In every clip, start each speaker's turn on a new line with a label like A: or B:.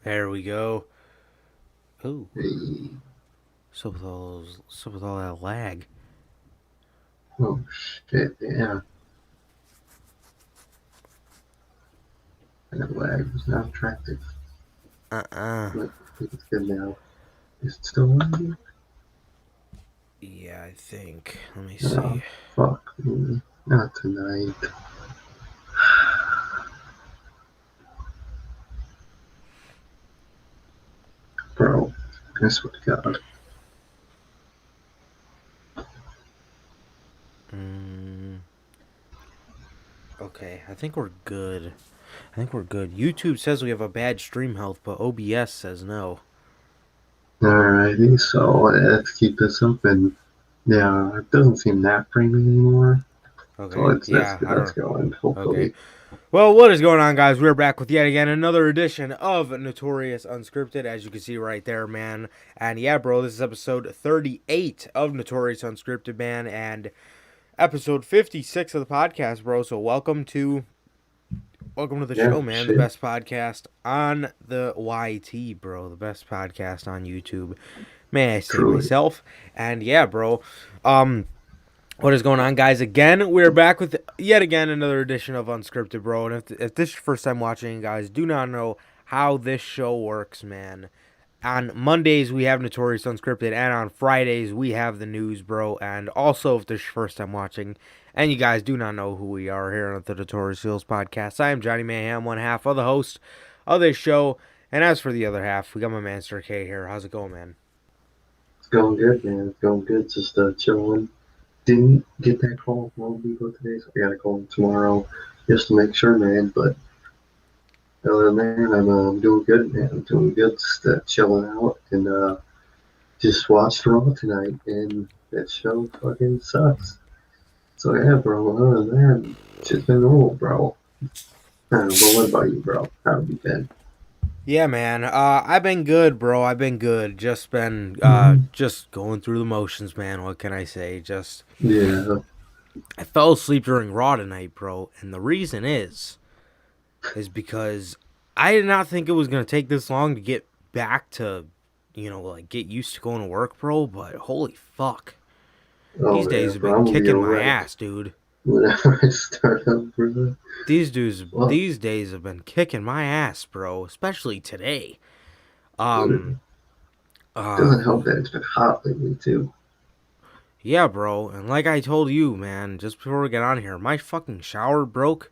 A: There we go. Ooh,
B: Hey,
A: so with all that lag.
B: oh shit, yeah. That lag was not attractive.
A: Uh-uh.
B: But I think it's good now. Is it still lagging?
A: Yeah, I think. Let me
B: Oh,
A: see.
B: fuck me. Not tonight. Bro, I swear to God.
A: Mm, okay, I think we're good. I think we're good. YouTube says we have a bad stream health, but OBS says no.
B: Alrighty, so let's keep this open. Yeah, it doesn't seem that framing anymore. So
A: Okay,
B: let's
A: yeah,
B: get
A: I
B: us
A: don't.
B: going,
A: Okay.
B: hopefully.
A: Well, what is going on, guys? We're back with yet again another edition of Notorious Unscripted, as you can see right there, man. And yeah, bro, this is episode 38 of Notorious Unscripted, man, and episode 56 of the podcast, bro. So welcome to the
B: Yeah,
A: show, man. The
B: shit.
A: best podcast on the YT, bro. The best podcast on YouTube. May I say
B: Truly.
A: myself. And yeah, bro. Um what is going on, guys? Again, we're back with yet again another edition of Unscripted, bro. And if this is your first time watching, guys, do not know how this show works, man. On Mondays, we have Notorious Unscripted, and on Fridays, we have the news, bro. And also, if this is your first time watching, and you guys do not know who we are here on the Notorious Heels podcast, I am Johnny Mayhem, one half of the host of this show. And as for the other half, we got my man Sir K here. How's it going, man?
B: It's going good, man. It's going good. Just chilling. Didn't get that call from Home Depot today, so I gotta call him tomorrow just to make sure, man. But other than that, I'm doing good, man. I'm doing good, just chilling out and just watched Raw tonight, and that show fucking sucks. So yeah, bro. Other than that, shit's been normal, bro. But what about you, bro? How have you been?
A: Yeah, man. I've been good, bro. I've been good. Just been
B: Mm,
A: just going through the motions, man. What can I say? Just
B: yeah.
A: I fell asleep during Raw tonight, bro, and the reason is because I did not think it was gonna take this long to get back to, like get used to going to work, bro. But holy fuck, these
B: Oh yeah,
A: days have
B: bro.
A: been
B: I'm gonna be a
A: kicking my
B: wreck
A: ass, dude.
B: whenever I start up, bro. Fuck.
A: These days have been kicking my ass, bro. Especially today. Um,
B: Literally.
A: uh,
B: Doesn't help that it's been hot lately too.
A: yeah, bro. And like I told you, man, just before we get on here, my fucking shower broke.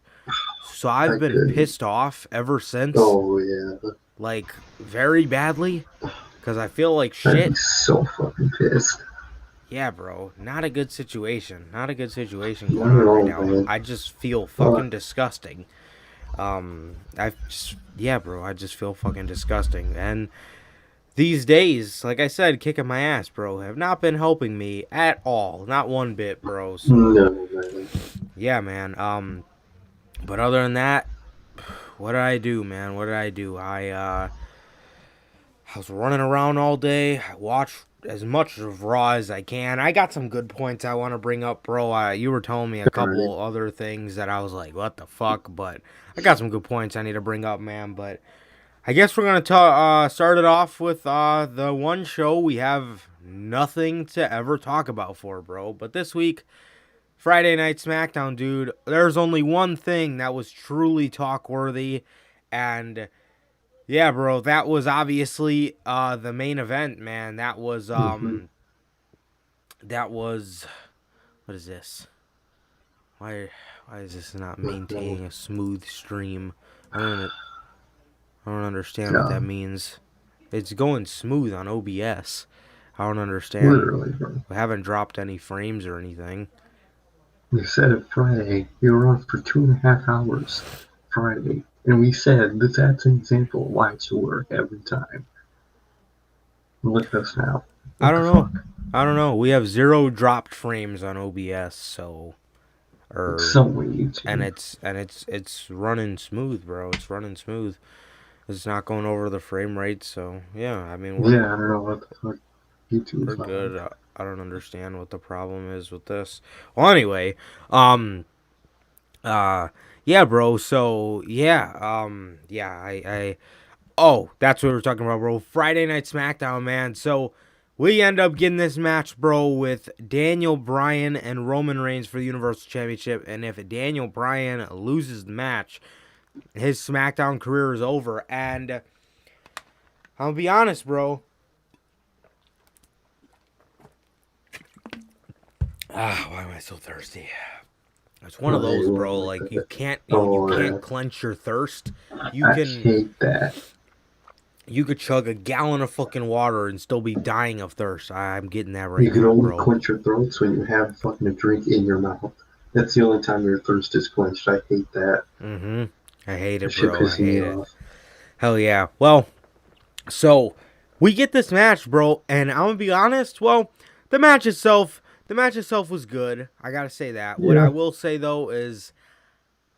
A: So
B: I
A: I've been
B: couldn't.
A: pissed off ever since,
B: Oh yeah.
A: like very badly, because I feel like
B: I'd be
A: shit.
B: so fucking pissed.
A: Yeah, bro. Not a good situation. Not a good situation going
B: Not at
A: on right
B: all,
A: now.
B: man.
A: I just feel fucking
B: Fuck.
A: disgusting. Yeah, bro. I just feel fucking disgusting. And these days, like I said, kicking my ass, bro, have not been helping me at all. Not one bit, bro. So,
B: No, man.
A: yeah, man. But other than that, what did I do, man? What did I do? I was running around all day. I watched as much of Raw as I can. I got some good points I want to bring up, bro. You were telling me a
B: Alright.
A: couple other things that I was like, what the fuck? But I got some good points I need to bring up, man. But I guess we're going to start it off with the one show we have nothing to ever talk about for, bro. But this week, Friday Night SmackDown, dude, there's only one thing that was truly talk worthy. And yeah, bro, that was obviously the main event, man.
B: Mm-hmm.
A: That was what is this? Why why is this not
B: No.
A: maintaining a smooth stream? I don't I don't understand what that
B: God.
A: means. It's going smooth on OBS. I don't understand.
B: Literally, bro.
A: We haven't dropped any frames or anything.
B: We said it Friday. We were on for 2.5 hours Friday. And we said that's an example of why it should work every time. Look at us now.
A: I
B: What the
A: don't know.
B: fuck?
A: I don't know. We have zero dropped frames on OBS, so
B: It's
A: or
B: somewhere
A: and
B: YouTube.
A: it's running smooth, bro. It's running smooth. It's not going over the frame rate, so yeah. I mean,
B: Yeah, I don't know what the fuck YouTube's
A: we're
B: on.
A: good. I don't understand what the problem is with this. Well, anyway, um, uh, yeah, bro. So yeah, yeah, I Oh, that's what we're talking about, bro. Friday Night SmackDown, man. So we end up getting this match, bro, with Daniel Bryan and Roman Reigns for the Universal Championship. And if Daniel Bryan loses the match, his SmackDown career is over. And I'll be honest, bro. Why am I so thirsty? It's one of those, bro. Like you can't clench your thirst. You
B: I
A: can
B: hate that.
A: you could chug a gallon of fucking water and still be dying of thirst. I'm getting that right
B: You can
A: now,
B: only
A: bro.
B: quench your throats when you have fucking a drink in your mouth. That's the only time your thirst is quenched. I hate that.
A: I hate
B: That
A: it,
B: shit
A: bro. I
B: pisses me
A: hate it.
B: off.
A: Hell yeah. Well, so we get this match, bro, and I'm gonna be honest. Well, the match itself was good. I gotta say that. What I
B: Yeah,
A: will say though is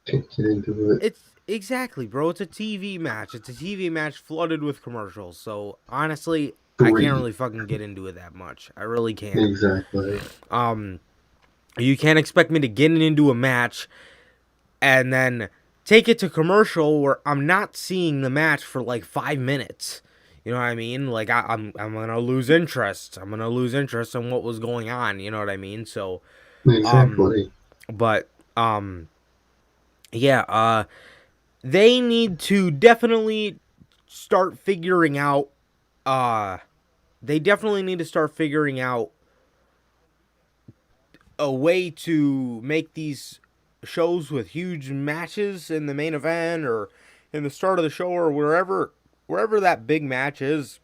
B: can't get into it.
A: it's exactly, bro. It's a TV match. It's a TV match flooded with commercials. So honestly, I can't
B: Three.
A: really fucking get into it that much. I really can't.
B: Exactly.
A: Um, you can't expect me to get into a match and then take it to commercial where I'm not seeing the match for like 5 minutes. You know what I mean? Like I'm gonna lose interest. I'm gonna lose interest in what was going on. You know what I mean? So, um,
B: Exactly.
A: but yeah. They need to definitely start figuring out. Uh, they definitely need to start figuring out a way to make these shows with huge matches in the main event or in the start of the show or wherever that big match is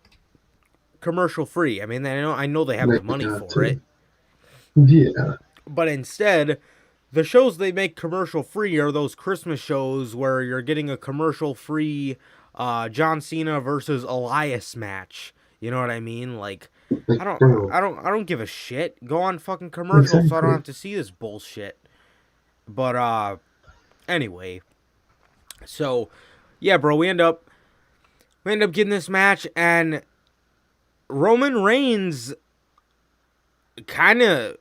A: commercial free. I mean, I know they have
B: They
A: the money
B: got
A: for it,
B: to. Yeah.
A: but instead the shows they make commercial free are those Christmas shows where you're getting a commercial free John Cena versus Elias match. You know what I mean? Like
B: Like, bro.
A: I don't give a shit. Go on fucking commercial so I don't
B: Exactly.
A: have to see this bullshit. But anyway, so yeah, bro, we end up getting this match and Roman Reigns kind of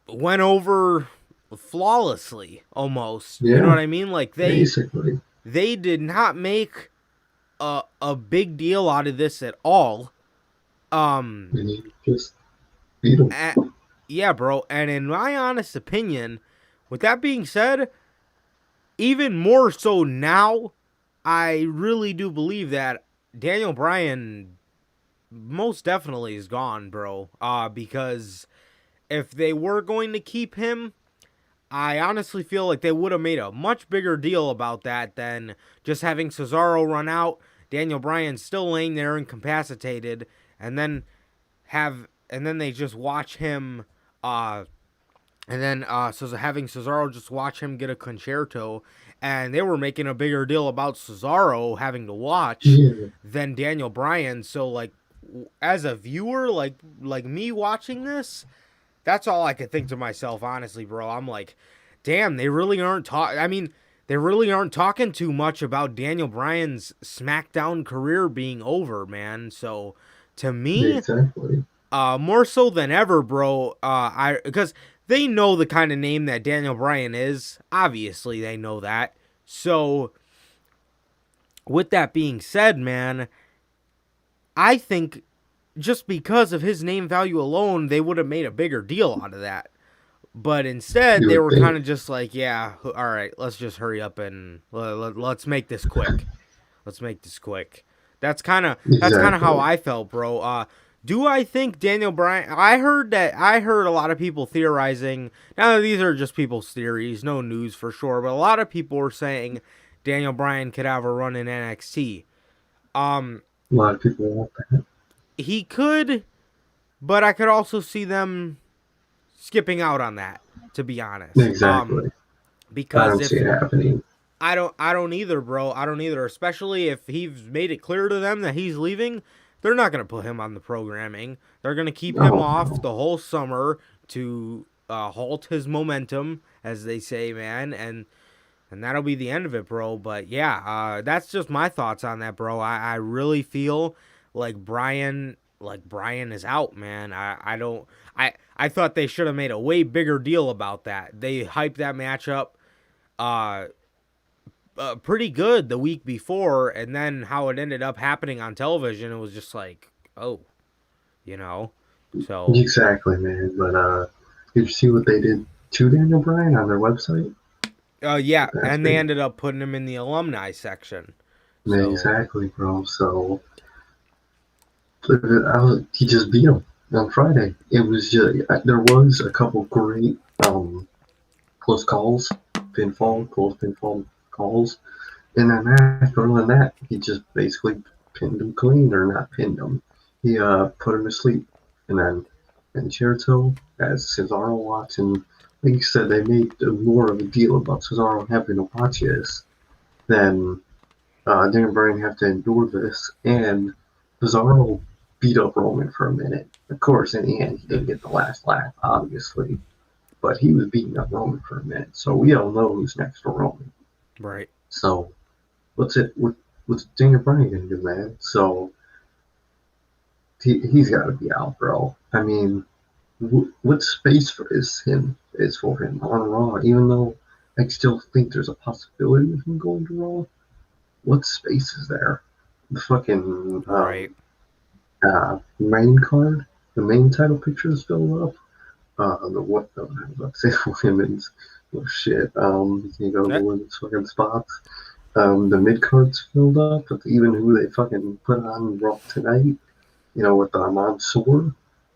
A: went over flawlessly almost. You know
B: Yeah.
A: what I mean? Like
B: Basically.
A: they did not make a big deal out of this at all.
B: And he just beat him.
A: At, yeah, bro. And in my honest opinion, with that being said, even more so now, I really do believe that Daniel Bryan most definitely is gone, bro. Because if they were going to keep him, I honestly feel like they would have made a much bigger deal about that than just having Cesaro run out, Daniel Bryan still laying there incapacitated, and then they just watch him so having Cesaro just watch him get a concerto, and they were making a bigger deal about Cesaro having to watch
B: Yeah.
A: than Daniel Bryan. So like, as a viewer, like me watching this, that's all I could think to myself, honestly, bro. I'm like, damn, they really aren't talking. I mean, they really aren't talking too much about Daniel Bryan's SmackDown career being over, man. So to me,
B: Exactly.
A: more so than ever, bro. Because they know the kind of name that Daniel Bryan is. Obviously, they know that. So, with that being said, man, I think just because of his name value alone, they would have made a bigger deal out of that. But instead,
B: You
A: they
B: would
A: were kind
B: think.
A: of just like, yeah, all right, let's just hurry up and let's make this quick. Let's make this quick. That's kind of how
B: Exactly.
A: I felt, bro. Do I think Daniel Bryan? I heard a lot of people theorizing. Now these are just people's theories, no news for sure, but a lot of people were saying Daniel Bryan could have a run in NXT. Um,
B: A lot of people want that.
A: he could, but I could also see them skipping out on that. To be honest,
B: Exactly. I
A: because
B: don't see
A: if
B: it happening.
A: I don't either, bro. I don't either. Especially if he's made it clear to them that he's leaving, they're not gonna put him on the programming. They're gonna keep him
B: Oh
A: off
B: no.
A: the whole summer to halt his momentum, as they say, man. And that'll be the end of it, bro. But yeah, that's just my thoughts on that, bro. I really feel like Brian is out, man. I don't I thought they should have made a way bigger deal about that. They hyped that match up uh pretty good the week before, and then how it ended up happening on television, it was just like, oh, you know. So
B: Exactly, man. But did you see what they did to Daniel Bryan on their website?
A: yeah,
B: That's
A: and they
B: big.
A: ended up putting him in the alumni section. So
B: Exactly, bro. So he just beat him on Friday. It was just there was a couple great close calls,
A: mhm.
B: close pinfall calls. In that match, but other than that, he just basically pinned him clean, or not pinned him. He put him to sleep. And then in Jericho, as Cesaro walks in, like you said, they made more of a deal about Cesaro having to watch this than Daniel Bryan have to endure this. And Cesaro beat up Roman for a minute. Of course, in the end, he didn't get the last laugh, obviously, but he was beating up Roman for a minute. So we all know who's next to Roman.
A: right.
B: So what's Daniel Bryan gonna do, man? So he's got to be out, bro. I mean, what space is for him on Raw? Even though I still think there's a possibility of him going to Raw, what space is there? The fucking
A: Right.
B: main card, the main title picture is filled up. The what? I was about to say women's. Oh shit. You go to the
A: That,
B: women's fucking spots. The mid card's filled up with even who they fucking put on Raw tonight. With Mansoor.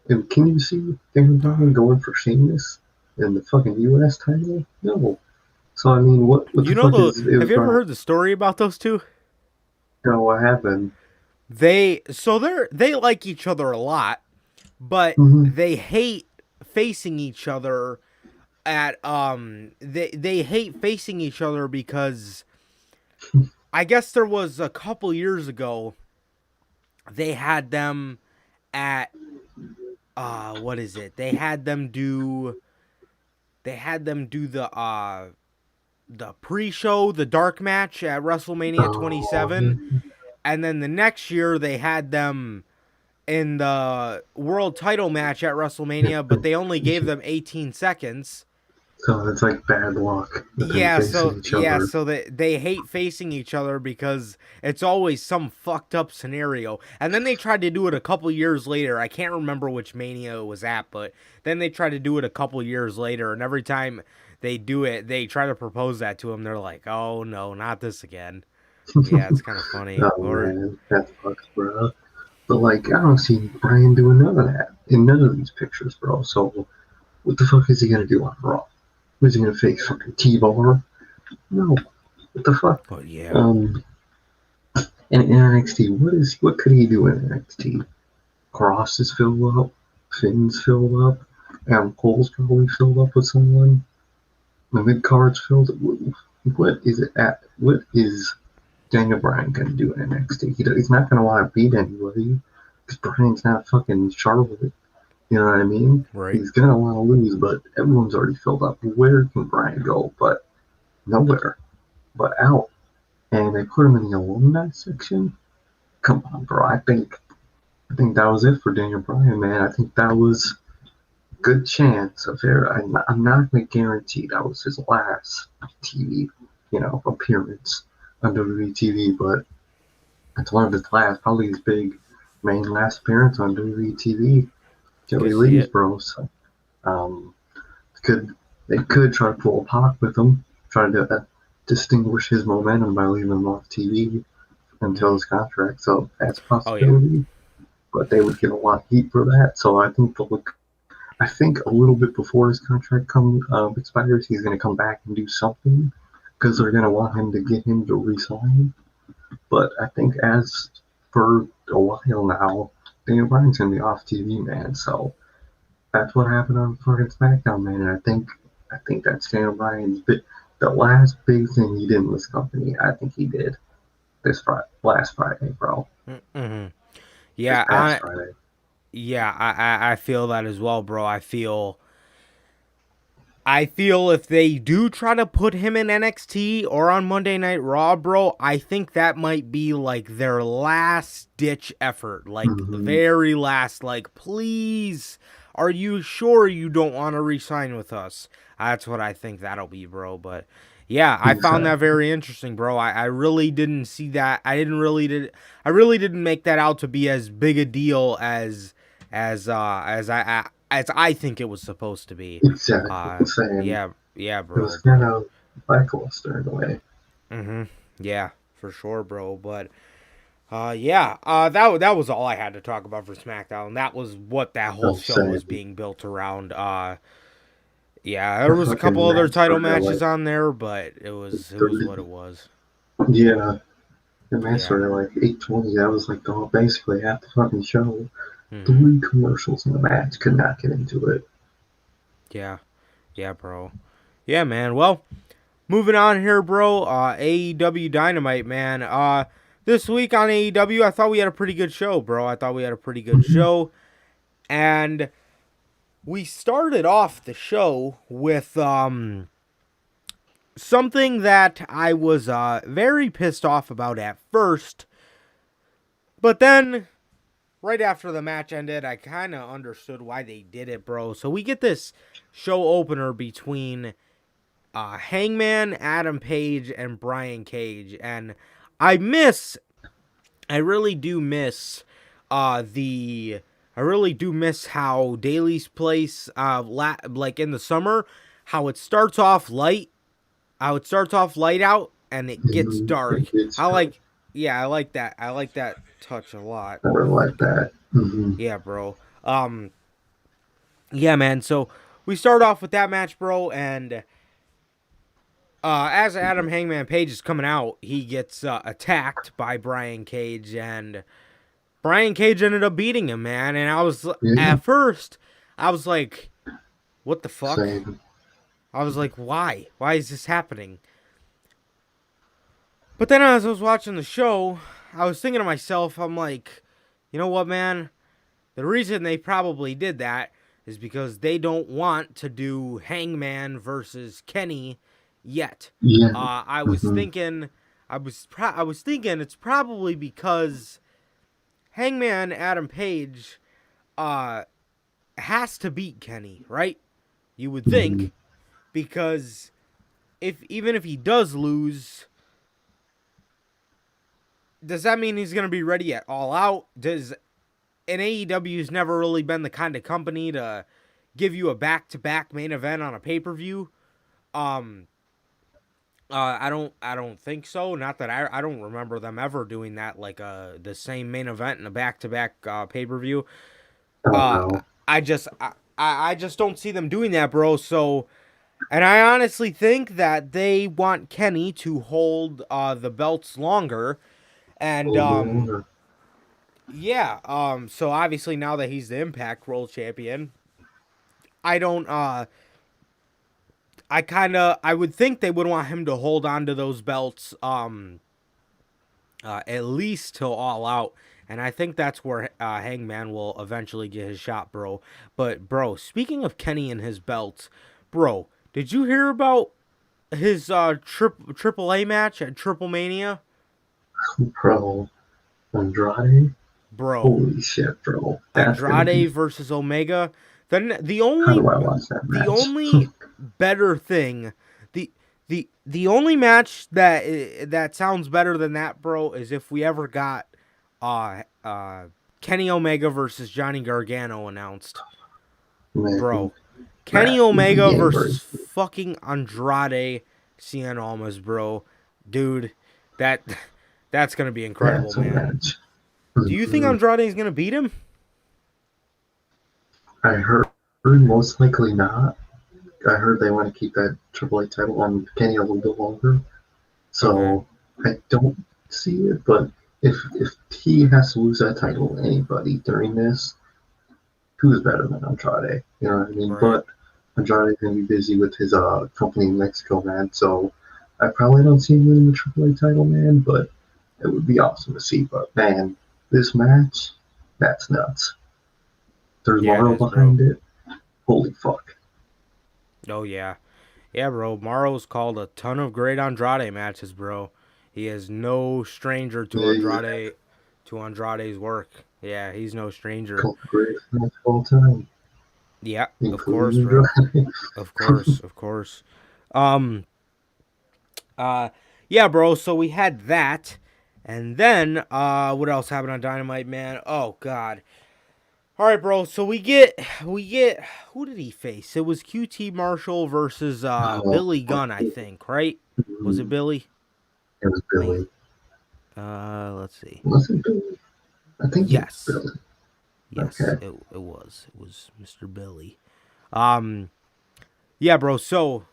B: And can you see Daniel Bryan going for Sheamus in the fucking U.S. title? No. So I mean, what the
A: you know
B: fuck
A: the?
B: is it
A: Have
B: was
A: you ever
B: Bryan?
A: heard the story about those two?
B: What happened?
A: They like each other a lot, but
B: Mm-hmm.
A: they hate facing each other at they hate facing each other because I guess there was a couple years ago they had them at what is it? They had them do the pre-show, the dark match at WrestleMania
B: Oh,
A: 27, and then the next year they had them in the world title match at
B: yeah.
A: WrestleMania, but they only gave them 18 seconds.
B: So it's like bad luck with them
A: Yeah,
B: facing
A: so
B: each
A: yeah,
B: other.
A: so they hate facing each other because it's always some fucked up scenario. And then they tried to do it a couple years later. I can't remember which Mania it was at, but then they tried to do it a couple years later, and every time they do it, they try to propose that to him. They're like, "Oh no, not this again." Yeah, it's kind of funny.
B: Oh
A: Or
B: man, that sucks, bro. But like, I don't see Bryan doing none of that in none of these pictures, bro. So what the fuck is he gonna do on Raw? Is he gonna face fucking T-Bar? No. What the fuck?
A: but yeah.
B: Um, in NXT, what could he do in NXT? Cross is filled up, Finn's filled up, Adam Cole's probably filled up with someone. The mid card's filled up. What is it at? What is Daniel Bryan gonna do in NXT? He's not gonna want to beat anybody because Bryan's not fucking Charlotte. You know what I mean?
A: Right.
B: He's gonna want to lose, but everyone's already filled up. Where can Bryan go? But nowhere. But out. And they put him in the alumni section. Come on, bro. I think that was it for Daniel Bryan, man. I think that was a good chance. I'm not gonna guarantee that was his last TV, appearance on WWE TV, but it's one of his last, probably his big main last appearance on WWE TV till
A: Could
B: he
A: see
B: leaves,
A: it.
B: bro. So, um, could they could try to pull a Pac with him, try to distinguish his momentum by leaving him off TV until
A: Mm.
B: his contract. So that's a
A: Oh yeah.
B: possibility, but they would get a lot of heat for that. So I think they'll look. I think a little bit before his contract expires, he's going to come back and do something because they're going to want him to get him to resign. But I think as for a while now, Daniel Bryan's going to be off TV, man. So that's what happened on fucking SmackDown, man. And I think that's Daniel Bryan's the last big thing he did in this company. I think he did last Friday, bro.
A: Mm-hmm.
B: This
A: Yeah,
B: past Friday.
A: I feel that as well, bro. I feel if they do try to put him in NXT or on Monday Night Raw, bro, I think that might be like their last ditch effort. Like,
B: Mm-hmm.
A: very last, like, please, are you sure you don't want to resign with us? That's what I think that'll be, bro. But Yeah, I found that
B: Exactly.
A: very interesting, bro. I really didn't see that. I really didn't make that out to be as big a deal as I think it was supposed to be.
B: Exactly.
A: Uh,
B: The same.
A: yeah,
B: It was
A: bro.
B: kind
A: But
B: of lackluster in a way.
A: yeah, for sure, bro. But yeah, that was all I had to talk about for SmackDown. That was what that whole
B: No,
A: show
B: same.
A: was being built around. Yeah, there
B: The
A: was a couple
B: fucking
A: other
B: match
A: title
B: for
A: matches
B: like
A: on there, but it was what
B: three.
A: it was.
B: Yeah, the match
A: Yeah.
B: for like 8:20. That was like the basically half the fucking show.
A: hmm
B: 3 commercials in the match. Could not get into it.
A: Yeah. Yeah, bro. Yeah, man. Well, moving on here, bro. AEW Dynamite, man. This week on AEW, I thought we had a pretty good show, bro. I thought we had a pretty good
B: Mhm.
A: show, and we started off the show with something that I was very pissed off about at first, but then right after the match ended, I kind of understood why they did it, bro. So we get this show opener between Hangman, Adam Page, and Brian Cage, and I miss, I really do miss, I really do miss how Daly's Place, like in the summer, how it starts off light, how it starts off light out, and it gets
B: It
A: dark.
B: gets
A: I
B: dark.
A: like, yeah, I like that. I like that touch a lot.
B: I really like that.
A: Yeah, bro. Yeah, man. So we start off with that match, bro, and as Adam Hangman Page is coming out, he gets attacked by Brian Cage, and Brian Cage ended up beating him, man. And I was
B: Yeah,
A: at first, I was like, "What the fuck?"
B: same.
A: I was like, "Why? Why is this happening?" But then as I was watching the show, I was thinking to myself, I'm like, "You know what, man? The reason they probably did that is because they don't want to do Hangman versus Kenny yet.
B: Yeah.
A: I was
B: hmm
A: thinking, I was thinking it's probably because Hangman Adam Page uh, has to beat Kenny, right? You would
B: hmm
A: think, because if even if he does lose, does that mean he's gonna be ready at All Out? Does and AEW's never really been the kind of company to give you a back-to-back main event on a pay-per-view. Um, I don't think so. Not that I don't remember them ever doing that, like the same main event in a back-to-back pay-per-view.
B: Oh
A: Uh,
B: no.
A: I just I just don't see them doing that, bro. So, and I honestly think that they want Kenny to hold the belts longer, and
B: Oh no.
A: yeah, so obviously now that he's the Impact World Champion, I don't I would think they would want him to hold on to those belts at least till All Out, and I think that's where Hangman will eventually get his shot, bro. But bro, speaking of Kenny and his belts, bro, did you hear about his triple A match at Triple Mania?
B: Pro Andrade.
A: Bro,
B: Holy shit, bro. That's gonna be.
A: Andrade versus Omega. Then
B: How do I watch that
A: the
B: match?
A: only better thing, the the only match that sounds better than that, bro, is if we ever got uh uh Kenny Omega versus Johnny Gargano announced,
B: Man,
A: bro. Kenny
B: that would be
A: Omega versus
B: gangbusters.
A: fucking Andrade Cien Almas, bro. Dude, that that's gonna be incredible,
B: That's a
A: man.
B: match.
A: Do you think
B: hmm
A: Andrade's gonna beat him?
B: I heard most likely not. I heard they want to keep that AAA title on Kenny a little bit longer.
A: Okay.
B: So I don't see it, but if he has to lose that title to anybody during this, who's better than Andrade? You know what I mean?
A: Right.
B: But Andrade's gonna be busy with his company in Mexico, man. So I probably don't see him winning the AAA title, man. But it would be awesome to see. But man, this match, that's nuts. There's
A: Yeah, it
B: Morrow
A: is, bro.
B: behind it. Holy fuck.
A: Oh yeah. Yeah, bro. Morrow's called a ton of great Andrade matches, bro. He is no stranger to
B: Yeah,
A: Andrade's work. Yeah, he's no stranger.
B: couple greatest match of all time,
A: Yeah, of
B: including
A: course, bro.
B: Andrade.
A: Of course, of course. Um Yeah, bro. So we had that, and then what else happened on Dynamite, man? Oh God. All right, bro. So we get who did he face? It was QT Marshall versus
B: Oh,
A: Billy Gunn, I think. Right? Was it Billy?
B: it was
A: I
B: Billy.
A: let's see.
B: Was it Billy? I think it was
A: Yes,
B: Billy.
A: yes,
B: Okay.
A: it was Mr. Billy. Um, yeah, bro. So,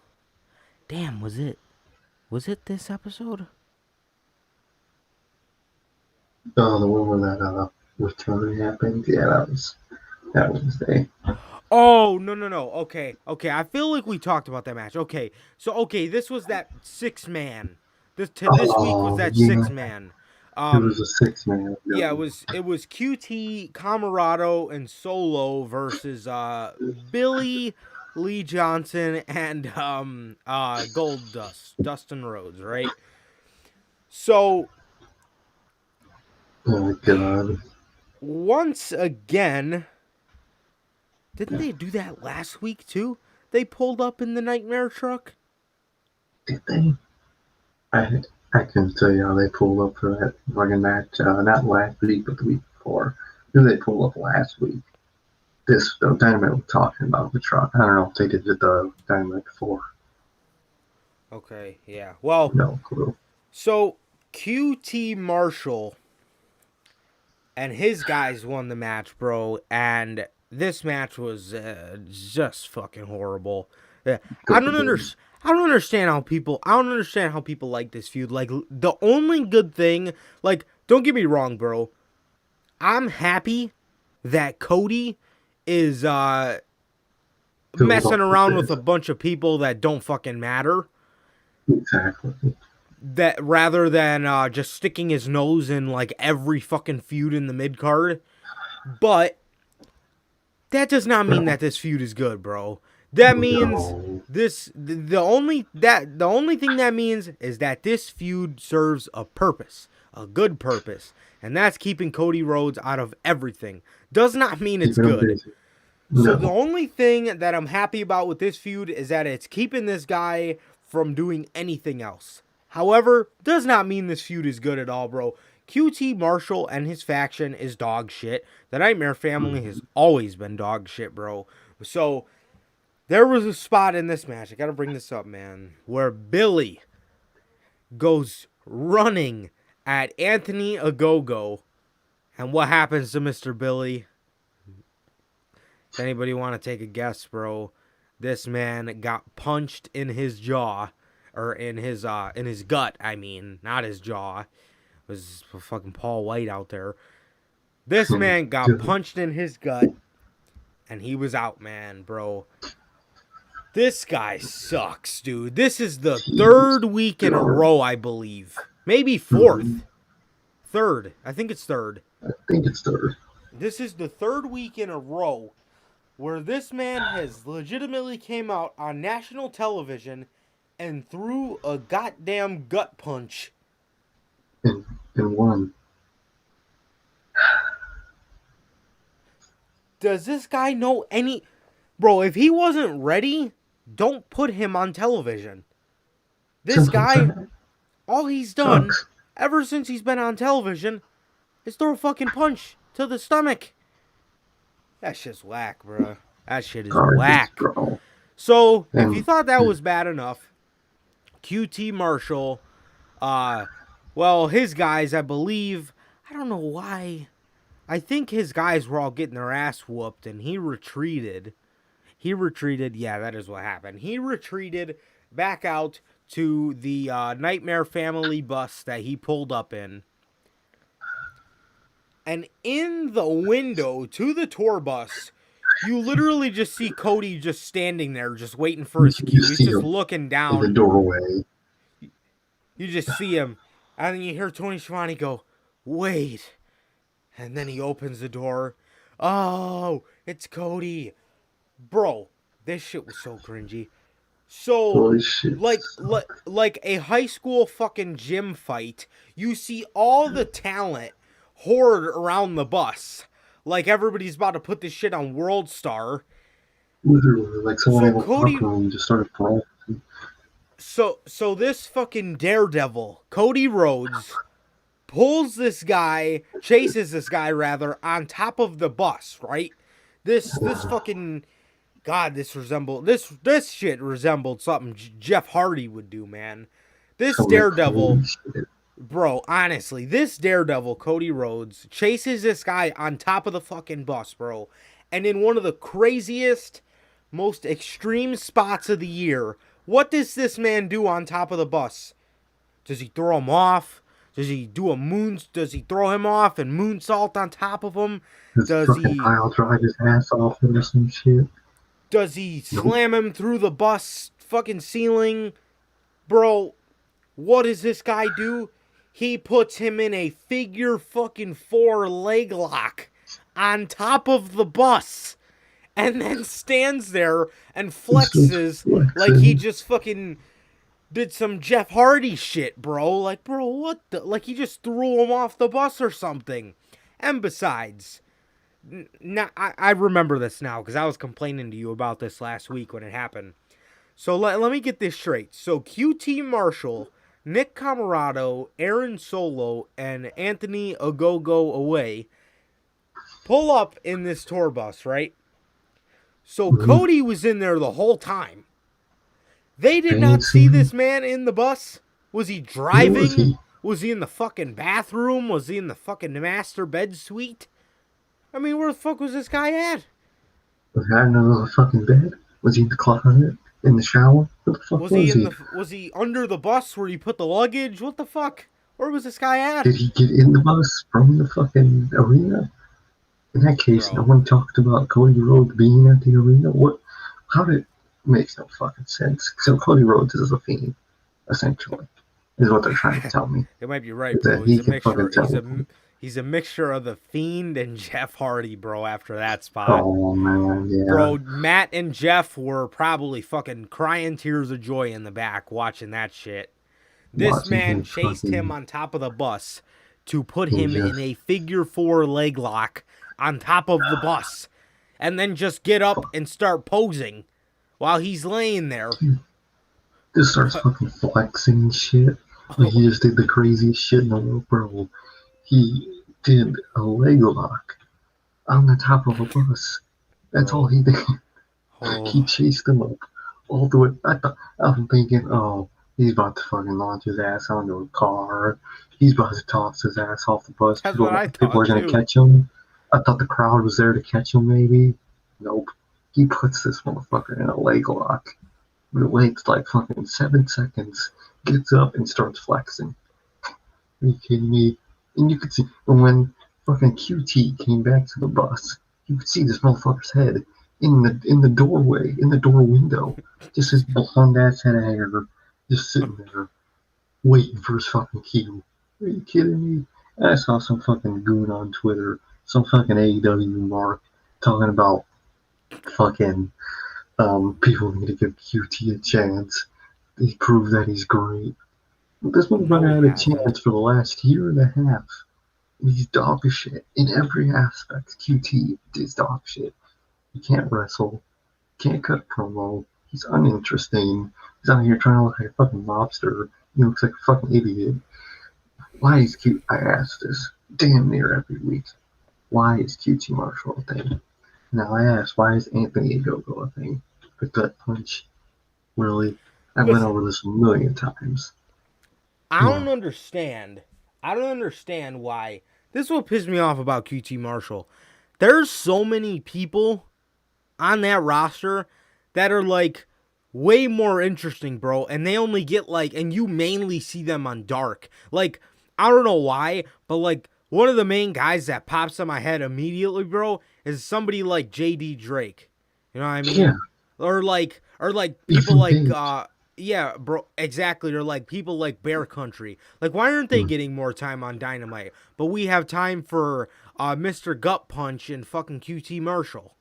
A: damn, was it this episode?
B: Oh, the one where that return happened. Yeah, that Wednesday.
A: Oh, no, no, no. Okay, okay. I feel like we talked about that match. Okay, this was that 6 man. This week was
B: Oh
A: that
B: yeah,
A: 6 man.
B: it was
A: Um,
B: a 6 man.
A: yeah, it was QT, Camarado, and Solo versus Billy, Lee Johnson, and Gold Dustin Rhodes, right? So
B: Oh my god.
A: once again, didn't they do that last week too? They pulled up in the nightmare truck.
B: Did they? I I couldn't tell you how they pulled up for that fucking match. Not last week, but the week before. Who they pulled up last week? This the Dynamite was talking about the truck. I don't know if they did the Dynamite before.
A: Okay, yeah. Well,
B: No clue.
A: so QT Marshall and his guys won the match, bro. And this match was just fucking horrible. Yeah, I
B: Good for
A: don't under,
B: them.
A: I don't understand how people. I don't understand how people like this feud. Like the only good thing, like don't get me wrong, bro. I'm happy that Cody is
B: Doing
A: messing
B: all this
A: around with a
B: is.
A: bunch of people that don't fucking matter.
B: Exactly.
A: That rather than just sticking his nose in like every fucking feud in the mid card. But that does not mean that
B: No.
A: this feud is good, bro. That means
B: No.
A: the only thing that means is that this feud serves a purpose, a good purpose, and that's keeping Cody Rhodes out of everything. Does not mean it's
B: Keeping them
A: good.
B: busy.
A: So the
B: No.
A: only thing that I'm happy about with this feud is that it's keeping this guy from doing anything else. However, does not mean this feud is good at all, bro. QT Marshall and his faction is dog shit. The Nightmare Family has always been dog shit, bro. So there was a spot in this match, I gotta bring this up, man, where Billy goes running at Anthony Ogogo. And what happens to Mr. Billy? Does anybody want to take a guess, bro? This man got punched in his jaw, or in his gut. I mean, not his jaw. It was fucking Paul White out there. This man got punched in his gut, and he was out, man, bro. This guy sucks, dude. This is the
B: He's
A: third week in a
B: done.
A: row, I believe. Maybe
B: Mhm.
A: fourth. Third. I think it's third.
B: I think it's third.
A: This is the third week in a row where this man has legitimately came out on national television and threw a goddamn gut punch.
B: And and one.
A: Does this guy know any... Bro, if he wasn't ready, don't put him on television. This
B: Simple as
A: guy,
B: that.
A: all he's done
B: Sucks.
A: ever since he's been on television is throw a fucking punch to the stomach. That shit's whack, bro. That shit is
B: Garbage,
A: whack.
B: bro.
A: So, if you
B: And
A: thought that was bad enough, QT Marshall, uh, well, his guys, I believe, I don't know why. I think his guys were all getting their ass whooped and he retreated. Yeah, that is what happened. He retreated back out to the Nightmare Family bus that he pulled up in. And in the window to the tour bus, you literally just see Cody just standing there, just waiting for his
B: you
A: cue. He's
B: see
A: just
B: him
A: looking
B: in the
A: down.
B: doorway.
A: You just see him. And then you hear Tony Schiavone go, wait. And then he opens the door. Oh, it's Cody. Bro, this shit was so cringy. So,
B: Holy shit.
A: like a high school fucking gym fight, you see all the talent hoard around the bus. Like everybody's about to put this shit on World Star.
B: Literally, like someone
A: So
B: in a
A: Cody,
B: locker room just started throwing.
A: So this fucking daredevil, Cody Rhodes, chases this guy rather, on top of the bus, right? This fucking God, this shit resembled something Jeff Hardy would do, man. This
B: Some Mick
A: daredevil,
B: Foley shit.
A: bro, honestly, this daredevil, Cody Rhodes, chases this guy on top of the fucking bus, bro. And in one of the craziest, most extreme spots of the year, what does this man do on top of the bus? Does he throw him off? Does he throw him off and moonsault on top of him?
B: This
A: Does
B: fucking
A: he
B: pile drive his ass off or some shit.
A: does he
B: Nope.
A: slam him through the bus fucking ceiling? Bro, what does this guy do? He puts him in a figure fucking four leg lock on top of the bus and then stands there and
B: This was
A: flexes like he
B: flexing.
A: just fucking did some Jeff Hardy shit, bro. Like, bro, what the? Like, he just threw him off the bus or something. And besides, now I remember this now because I was complaining to you about this last week when it happened. So let me get this straight. So QT Marshall, Nick Camarado, Aaron Solo, and Anthony Ogogo Away pull up in this tour bus, right? So
B: Mhm.
A: Cody was in there the whole time. They
B: They
A: did
B: ain't
A: not see
B: seen him.
A: this man in the bus. Was he
B: Where was
A: driving?
B: he?
A: Was he in the fucking bathroom? Was he in the fucking master bed suite? I mean, where the fuck was this guy at?
B: Was he hiding under the fucking bed? Was he in the closet? In the shower? Where the fuck was he?
A: Was he under the bus where you put the luggage? What the fuck? Where was this guy at?
B: Did he get in the bus from the fucking arena? In that case, no
A: Bro.
B: one talked about Cody Rhodes being at the arena. What? How did? Makes no fucking sense. So Cody Rhodes is a fiend, essentially, is what they're trying to tell me.
A: It might be right,
B: Is
A: bro.
B: that he can fucking tell.
A: He's a mixture of the Fiend and Jeff Hardy, bro, after that spot.
B: Oh man, yeah.
A: Bro, Matt and Jeff were probably fucking crying tears of joy in the back watching that shit. This
B: Watching
A: man
B: him
A: chased him
B: fucking
A: on top of the bus to put
B: and
A: him in
B: just
A: a figure four leg lock on top of the bus and then just get up and start posing while he's laying there.
B: just starts fucking flexing and shit. Like he just did the craziest shit in the world, bro. He did a leg lock on the top of a bus. That's all
A: Bro.
B: he did. He
A: Oh.
B: chased him up all the way. I'm thinking, oh, he's about to fucking launch his ass onto a car. He's about to toss his ass off the bus.
A: That's what I
B: People
A: thought
B: are gonna
A: too.
B: catch him. I thought the crowd was there to catch him, maybe. Nope. He puts this motherfucker in a leg lock. Waits like fucking 7 seconds, gets up and starts flexing. Are you kidding me? And you could see when fucking QT came back to the bus, you could see this motherfucker's head in the doorway, in the door window. Just his blonde ass head of hair, just sitting there, waiting for his fucking cue. Are you kidding me? I saw some fucking goon on Twitter, some fucking AEW mark, talking about fucking people need to give QT a chance. He proved that he's great. This
A: No,
B: motherfucker
A: he
B: had a
A: hasn't.
B: chance for the last year and a half. He's dog shit in every aspect. QT is dog shit. He can't wrestle, can't cut promo. He's uninteresting. He's out here trying to look like a fucking lobster. He looks like a fucking idiot. Why is Q? I ask this damn near every week. Why is QT Marshall a thing? Now I ask, why is Anthony Ogogo a thing? The gut punch. Really? I went
A: Listen,
B: over this a million times.
A: I
B: Yeah.
A: don't understand. I don't understand why. This is what pissed me off about QT Marshall. There's so many people on that roster that are like way more interesting, bro, and they only get like, and you mainly see them on Dark. Like, I don't know why, but like one of the main guys that pops in my head immediately, bro, is somebody like JD Drake. You know what I
B: Yeah.
A: mean? Or like people
B: Ethan
A: like
B: Page.
A: yeah, bro, exactly. Or like people like Bear Country. Like, why aren't they
B: Hmm.
A: getting more time on Dynamite? But we have time for Mr. Gut Punch and fucking QT Marshall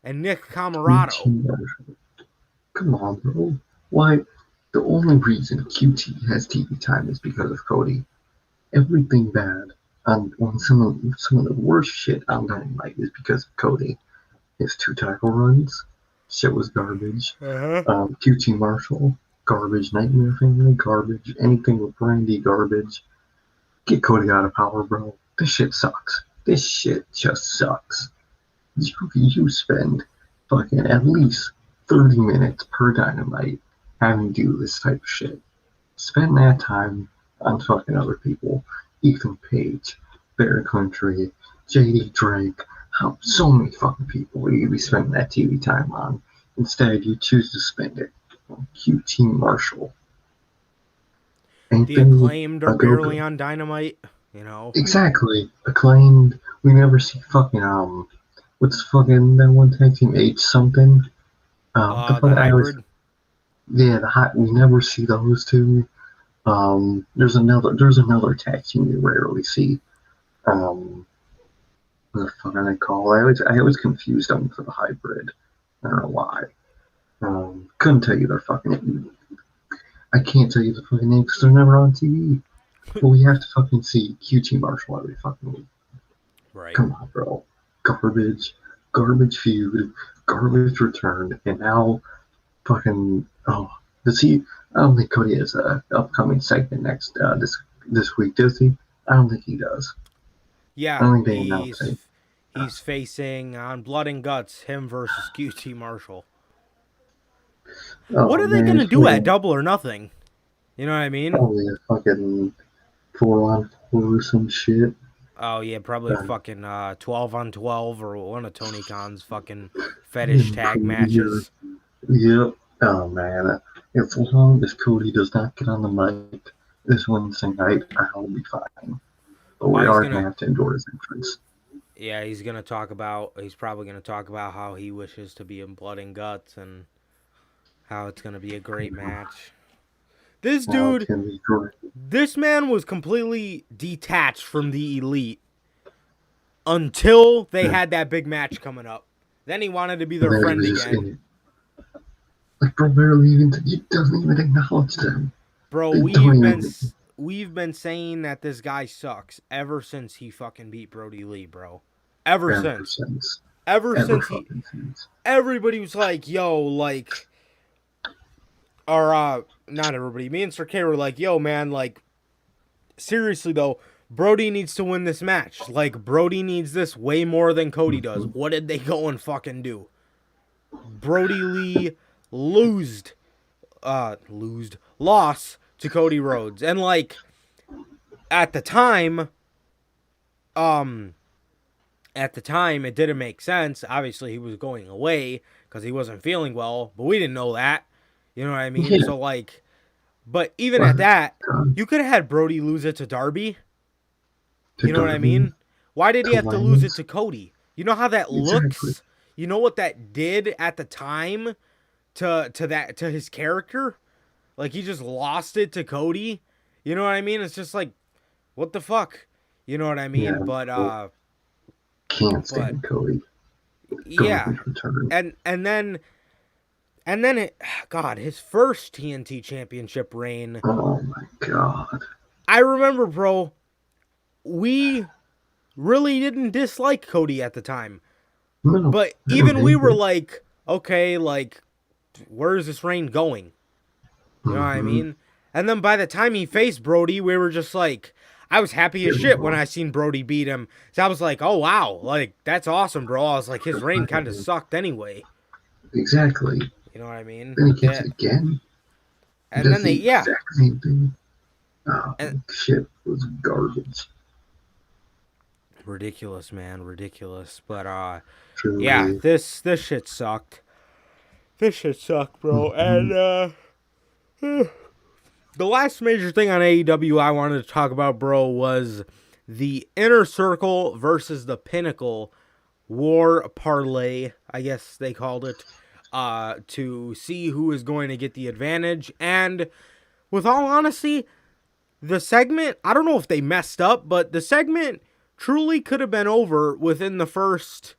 A: and Nick
B: QT
A: Camarado.
B: Marshall. Come on, bro. Why? The only reason QT has TV time is because of Cody. Everything bad on some of the worst shit on Dynamite is because of Cody. His two title runs, shit was garbage.
A: Uh huh.
B: QT Marshall. Garbage. Nightmare Family, garbage. Anything with Brandy, garbage. Get Cody out of power, bro. This shit sucks. This shit just sucks. You spend fucking at least 30 minutes per Dynamite having to do this type of shit. Spend that time on fucking other people. Ethan Page, Bear Country, JD Drake. So many fucking people you could be spending that TV time on. Instead, you choose to spend it on QT Marshall. Ain't
A: The
B: they
A: Acclaimed are
B: a
A: barely
B: go-go?
A: on Dynamite, you know.
B: Exactly. Acclaimed. We never see fucking what's fucking that one tag team H something? What the
A: The
B: fuck I always
A: Hybrid.
B: yeah the hot we never see those two. There's another tag team we rarely see. What the fuck are they called? I always confused them for the hybrid. I don't know why. Couldn't tell you their fucking name. I can't tell you the fucking name because they're never on TV. But we have to fucking see QT Marshall every fucking week.
A: Right.
B: Come on, bro. Garbage feud, garbage return, and now fucking does he? I don't think Cody has a upcoming segment next this week, does he? I don't think he does. I
A: Yeah,
B: don't think they announced it.
A: he's facing on Blood and Guts him versus QT Marshall. What
B: Oh
A: are they
B: man,
A: gonna
B: it's
A: do at
B: probably,
A: Double or Nothing? You know what I mean?
B: probably a fucking 4-on-4 or some shit.
A: Oh yeah, probably
B: Uh,
A: 12-on-12 or one of Tony Khan's fucking fetish tag
B: Cody
A: matches.
B: yep. Oh man, as long as Cody does not get on the mic this Wednesday night, I'll be fine. But
A: Oh,
B: we are gonna have to endure his entrance.
A: he's probably gonna talk about how he wishes to be in Blood and Guts and how it's gonna be a great match. This
B: Now it's
A: dude,
B: gonna be great.
A: this man was completely detached from the Elite until they had that big match coming up. Then he wanted to be
B: And
A: their
B: then he
A: friend
B: was just in
A: again.
B: it. Like, bro, barely even, he doesn't even acknowledge them.
A: Bro,
B: They don't even,
A: we've been saying that this guy sucks ever since he fucking beat Brody Lee, bro. Ever
B: ever
A: since.
B: since.
A: Ever
B: Ever
A: since he
B: fucking since.
A: everybody was like, yo, like or not everybody. Me and Sir K were like, yo, man, like seriously though, Brody needs to win this match. Like Brody needs this way more than Cody does.
B: Mm-hmm.
A: What did they go and fucking do? Brody Lee lost to Cody Rhodes. And like at the time, um it didn't make sense. Obviously he was going away because he wasn't feeling well, but we didn't know that. You know what I mean?
B: Yeah.
A: So like but even at
B: But,
A: that,
B: God,
A: you could have had Brody lose it to Darby.
B: to
A: You know what I
B: Darby,
A: mean? Why did he
B: to
A: have to lose it
B: Lance,
A: to Cody? You know how that
B: exactly.
A: looks? You know what that did at the time to his character? Like he just lost it to Cody. You know what I mean? It's just like what the fuck? You know what I mean?
B: Yeah, can't
A: But
B: stand Cody.
A: yeah.
B: Garbage return.
A: And then it, God, his first TNT championship reign.
B: Oh my god.
A: I remember, bro, we really didn't dislike Cody at the time.
B: No,
A: But
B: I don't
A: even we
B: hate
A: were
B: it.
A: like, okay, like, where's this reign going? You know what I
B: Mm-hmm.
A: mean? And then by the time he faced Brody, we were just like, I was happy as shit when I seen Brody beat him. So I was like, oh wow, like that's awesome, bro. I was like, his reign kind of sucked anyway.
B: Exactly.
A: You know what I mean?
B: Then he gets it again. He
A: And
B: does
A: then
B: the
A: yeah,
B: exact same thing. Oh,
A: and
B: shit. It was garbage.
A: ridiculous, man, ridiculous. But yeah,
B: Truly.
A: this shit sucked. This shit sucked, bro.
B: Mm-hmm.
A: And the last major thing on AEW I wanted to talk about, bro, was the Inner Circle versus the Pinnacle War Parlay, I guess they called it, to see who is going to get the advantage. And with all honesty, the segment, I don't know if they messed up, but the segment truly could have been over within the first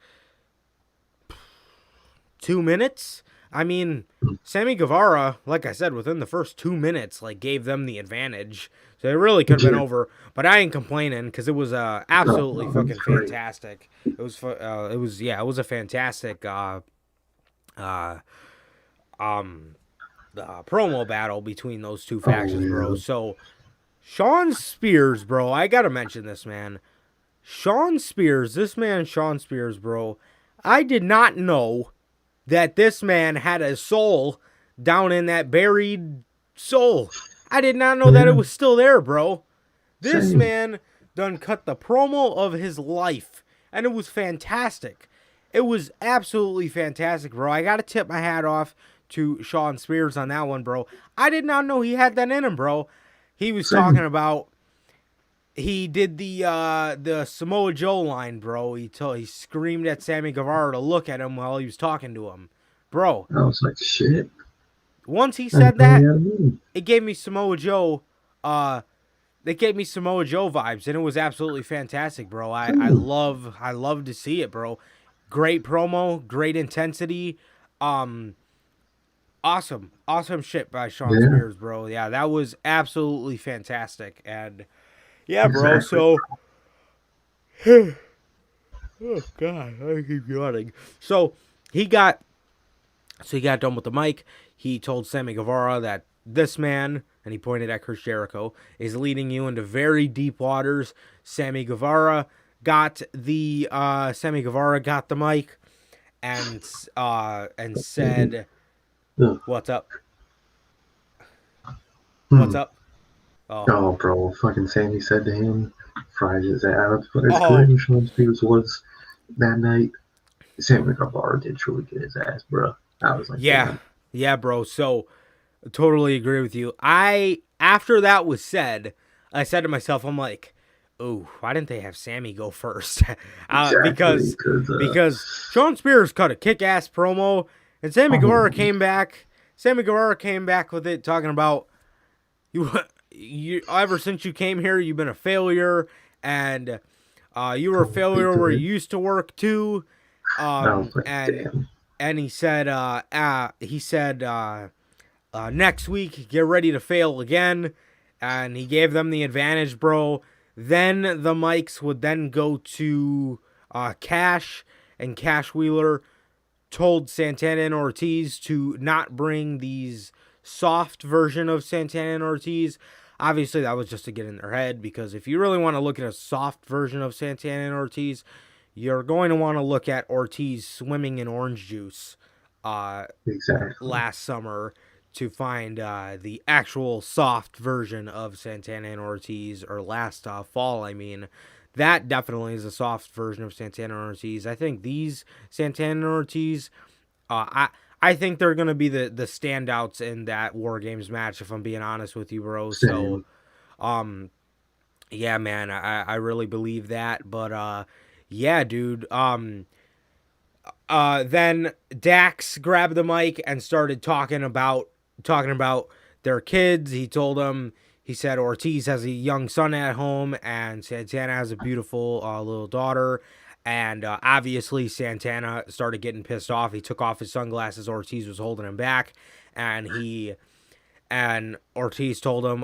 A: 2 minutes. I mean, Sammy Guevara, like I said, within the first 2 minutes, like gave them the advantage. So it really could have been over. But I ain't complaining because it was absolutely fucking fantastic. It was it was a fantastic promo battle between those two
B: Oh
A: factions, bro.
B: yeah.
A: So Sean Spears, bro, I gotta mention this, man. Sean Spears, this man, Sean Spears, bro. I did not know that this man had a soul down in that buried soul. I did not know that it
B: Yeah.
A: was still there, bro. This
B: Same.
A: man done cut the promo of his life, and it was fantastic. It was absolutely fantastic, bro. I gotta tip my hat off to Sean Spears on that one, bro. I did not know he had that in him, bro. He was talking
B: Same.
A: about he did the Samoa Joe line, bro. He screamed at Sammy Guevara to look at him while he was talking to him, bro.
B: I was like, shit.
A: Once he
B: I didn't
A: said
B: know he
A: that,
B: had a move.
A: it gave me Samoa Joe. It gave me Samoa Joe vibes, and it was absolutely fantastic, bro.
B: Same.
A: I love to see it, bro. Great promo, great intensity. Um, awesome shit by Sean
B: Yeah.
A: Spears, bro. Yeah, that was absolutely fantastic, and yeah, bro.
B: Exactly.
A: So, oh god, I keep yawning. So he got he got done with the mic. He told Sammy Guevara that this man, and he pointed at Chris Jericho, is leading you into very deep waters. Sammy Guevara got the mic and said,
B: Ugh.
A: "What's up? What's
B: Hmm.
A: up?" Oh,
B: Oh, bro. Fucking Sammy said to him, fried his ass. But as
A: oh,
B: great as Sean Spears was that night, Sammy Guevara did truly get his ass, bro. I was like,
A: yeah,
B: damn.
A: yeah, bro. So totally agree with you. After that was said, I said to myself, I'm like, "Ooh, why didn't they have Sammy go first?"
B: Exactly.
A: Because Sean Spears cut a kick-ass promo, and Sammy Guevara
B: Oh,
A: came back. Sammy Guevara came back with it, talking about you. You ever since you came here, you've been a failure, and you were a
B: don't speak
A: failure
B: to
A: where
B: it.
A: you used to work too.
B: I was like,
A: And
B: damn.
A: he said, next week, get ready to fail again. And he gave them the advantage, bro. Then the mics would then go to Cash, and Cash Wheeler told Santana and Ortiz to not bring these soft version of Santana and Ortiz. Obviously, that was just to get in their head, because if you really want to look at a soft version of Santana and Ortiz, you're going to want to look at Ortiz swimming in orange juice
B: Exactly.
A: last summer to find the actual soft version of Santana and Ortiz, or last fall, I mean. That definitely is a soft version of Santana and Ortiz. I think these Santana and Ortiz, I think they're gonna be the standouts in that War Games match, if I'm being honest with you, bro. So,
B: Same.
A: um, yeah, man, I really believe that. But yeah, dude. Then Dax grabbed the mic and started talking about their kids. He told them, he said Ortiz has a young son at home, and Santana has a beautiful little daughter. And obviously Santana started getting pissed off. He took off his sunglasses. Ortiz was holding him back, and Ortiz told him,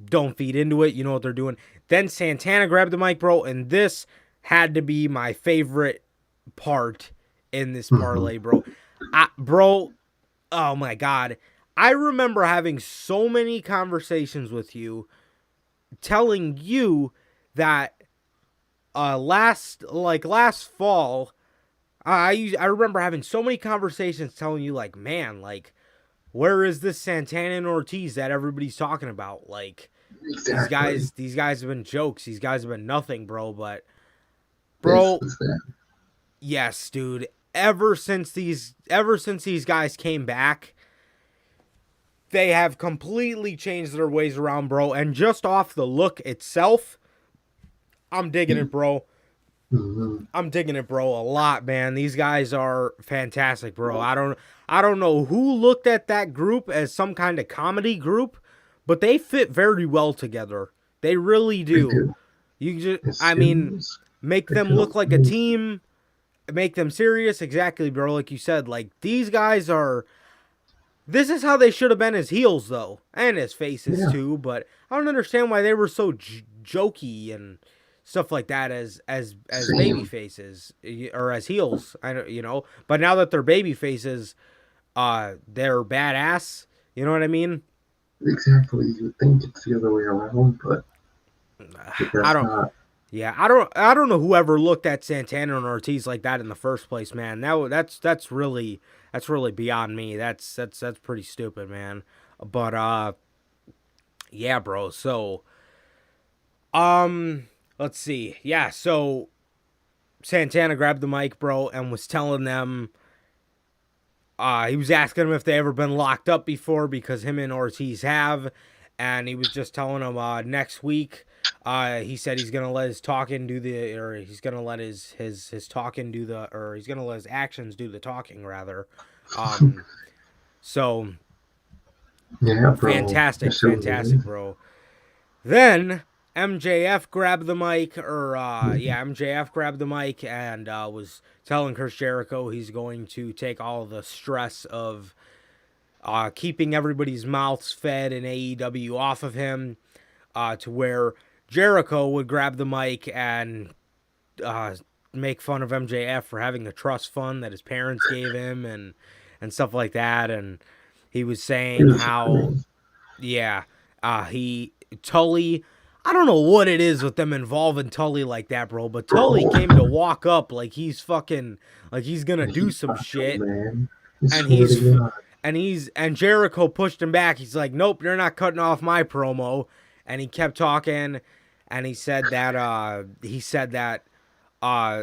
A: "Don't feed into it. You know what they're doing." Then Santana grabbed the mic, bro, and this had to be my favorite part in this
B: Hmm.
A: parlay, bro. Bro, oh my god. I remember having so many conversations with you, telling you that last fall, I remember having so many conversations telling you, like, man, like, where is this Santana and Ortiz that everybody's talking about? Like,
B: Exactly.
A: these guys have been jokes. These guys have been nothing, bro. But
B: This
A: bro,
B: was that.
A: yes, dude. Ever since these guys came back, they have completely changed their ways around, bro. And just off the look itself, I'm digging it, bro.
B: Hmm.
A: I'm digging it, bro, a lot, man. These guys are fantastic, bro. I don't know who looked at that group as some kind of comedy group, but they fit very well together. They really
B: They
A: do.
B: do. As
A: I mean,
B: soon as
A: make
B: they
A: them
B: feel
A: look like a
B: amazing.
A: team, make them serious. Exactly, bro. Like you said, like these guys are. This is how they should have been as heels, though, and as faces
B: Yeah.
A: too. But I don't understand why they were so jokey and stuff like that as baby
B: Same.
A: faces, or as heels. I don't, But now that they're baby faces, they're badass. You know what I mean?
B: Exactly. You would think it's the other way around, but I
A: I
B: guess
A: don't.
B: not.
A: Yeah, I don't know whoever looked at Santana and Ortiz like that in the first place, man. That's really beyond me. That's pretty stupid, man. But yeah, bro. So um, let's see. Yeah, so Santana grabbed the mic, bro, and was telling them. He was asking them if they ever been locked up before because him and Ortiz have, and he was just telling them next week. He said he's gonna let his talking do the, or he's gonna let his talking do the, or he's gonna let his actions do the talking rather. Um, so
B: Yeah, bro.
A: fantastic,
B: Yes, it
A: fantastic,
B: is.
A: bro. Then MJF grabbed the mic, or yeah, MJF grabbed the mic and was telling Chris Jericho he's going to take all the stress of keeping everybody's mouths fed in AEW off of him, to where Jericho would grab the mic and uh, make fun of MJF for having a trust fund that his parents gave him and stuff like that. And he was
B: It
A: saying
B: was
A: how,
B: crazy.
A: yeah, he Tully. I don't know what it is with them involving Tully like that, bro. But Tully
B: Bro,
A: came to walk up like he's fucking like he's gonna do
B: he's
A: some
B: macho,
A: shit,
B: man. I
A: and
B: swear to God.
A: and Jericho pushed him back. He's like, "Nope, you're not cutting off my promo." And he kept talking, and he said that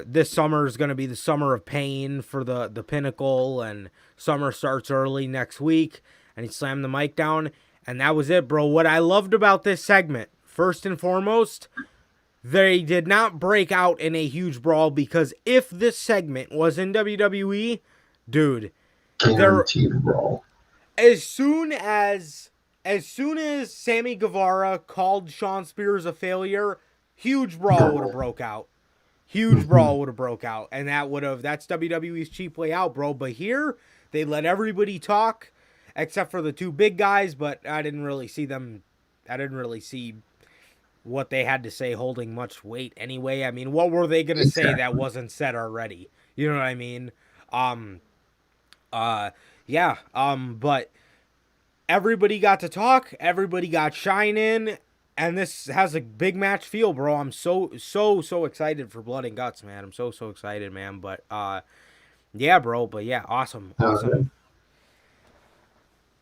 A: this summer is going to be the summer of pain for the Pinnacle, and summer starts early next week. And he slammed the mic down, and that was it, bro. What I loved about this segment, first and foremost, they did not break out in a huge brawl, because if this segment was in WWE, dude, there
B: Guaranteed, bro.
A: as soon as Sammy Guevara called Sean Spears a failure, huge brawl would have
B: Bro.
A: broke out. Huge
B: Mhm.
A: brawl would have broke out, and that's WWE's cheap way out, bro. But here they let everybody talk, except for the two big guys. But I didn't really see them. I didn't really see what they had to say holding much weight anyway. I mean, what were they gonna say that
B: Exactly.
A: wasn't said already? You know what I mean? Um. Yeah. But everybody got to talk, everybody got shine in, and this has a big match feel, bro. I'm so excited for Blood and Guts, man. I'm so excited, man. But yeah, bro. But yeah, awesome,
B: Yeah.
A: awesome.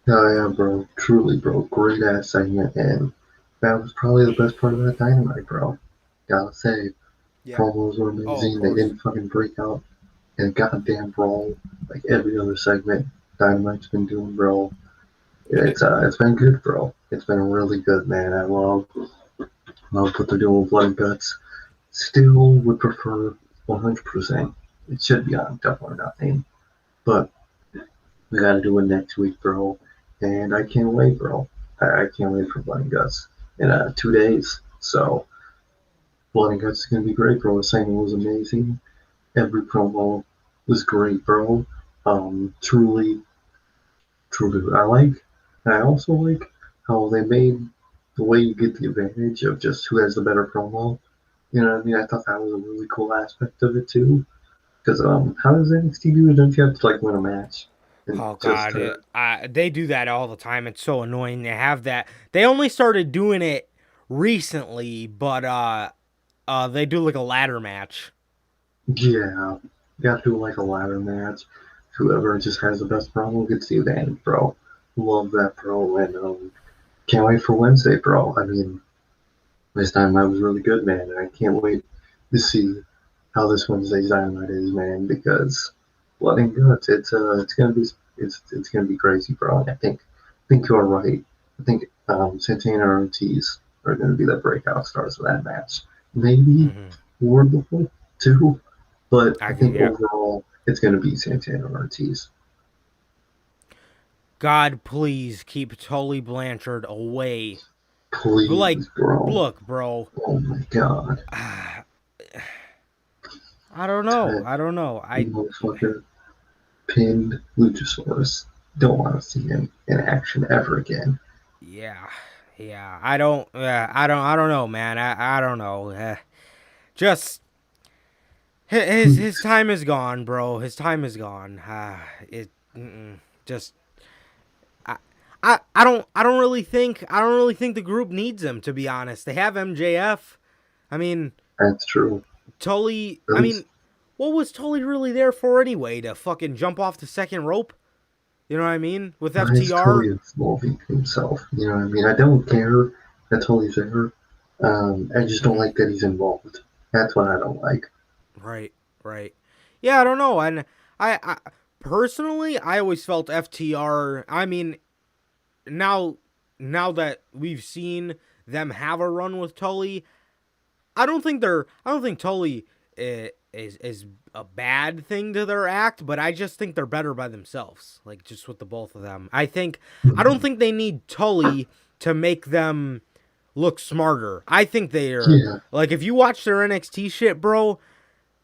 B: Oh, yeah, bro. Truly, bro. Great ass segment. And that was probably the best part of that dynamite, bro. Gotta say,
A: Yeah.
B: promos were
A: Oh, of
B: amazing. They
A: course.
B: didn't fucking break out in a goddamn brawl like every other segment Dynamite's been doing, bro. It's been good, bro. It's been really good, man. I love what they're doing with Blood and Guts. Still would prefer 100%. It should be on Double or Nothing, but we gotta do it next week, bro. And I can't wait, bro. I can't wait for Blood and Guts in 2 days. So Blood and Guts is gonna be great, bro. The segment was amazing. Every promo was great, bro. Truly, truly, I also like how they made the way you get the advantage of just who has the better promo. You know what I mean? I thought that was a really cool aspect of it too. Because how does NXT do it? Don't you have to like win a match and
A: Oh
B: just
A: God, they do that all the time. It's so annoying. They have that. They only started doing it recently, but they do like a ladder match.
B: yeah, you got to do like a ladder match. Whoever just has the best promo gets the advantage, bro. Love that, bro, and can't wait for Wednesday, bro. I mean, this time I was really good, man, and I can't wait to see how this Wednesday's Dynamite is, man, because Blood and Guts, it's gonna be crazy, bro. And I think you're right. I think Santana and Ortiz are gonna be the breakout stars of that match. Maybe
A: Hmm.
B: Wardlow too, but
A: I
B: I
A: can,
B: think
A: yeah.
B: overall it's gonna be Santana and Ortiz.
A: God, please keep Tully Blanchard away. Like,
B: Please, bro.
A: look, bro.
B: Oh my God,
A: I don't know.
B: that
A: I don't know.
B: motherfucker pinned Luchasaurus. Don't want to see him in action ever again.
A: Yeah, yeah. I don't know, man. I don't know. Just his
B: Please,
A: time is gone, bro. His time is gone. It just I I don't really think the group needs him, to be honest. They have MJF. I mean,
B: That's true.
A: Tully.
B: At
A: I
B: least
A: mean, what was Tully really there for anyway? To fucking jump off the second rope? You know what I mean? With
B: why is
A: FTR.
B: Tully involving himself? You know what I mean? I don't care that Tully's there. I just don't
A: Mm-hmm.
B: like that he's involved. That's what I don't like.
A: Right, right. Yeah, I don't know. And I personally, I always felt FTR. I mean, now now that we've seen them have a run with Tully, I don't think Tully is a bad thing to their act, but I just think they're better by themselves. Like just with the both of them. I don't think they need Tully to make them look smarter. I think they're
B: Yeah,
A: like if you watch their NXT shit, bro,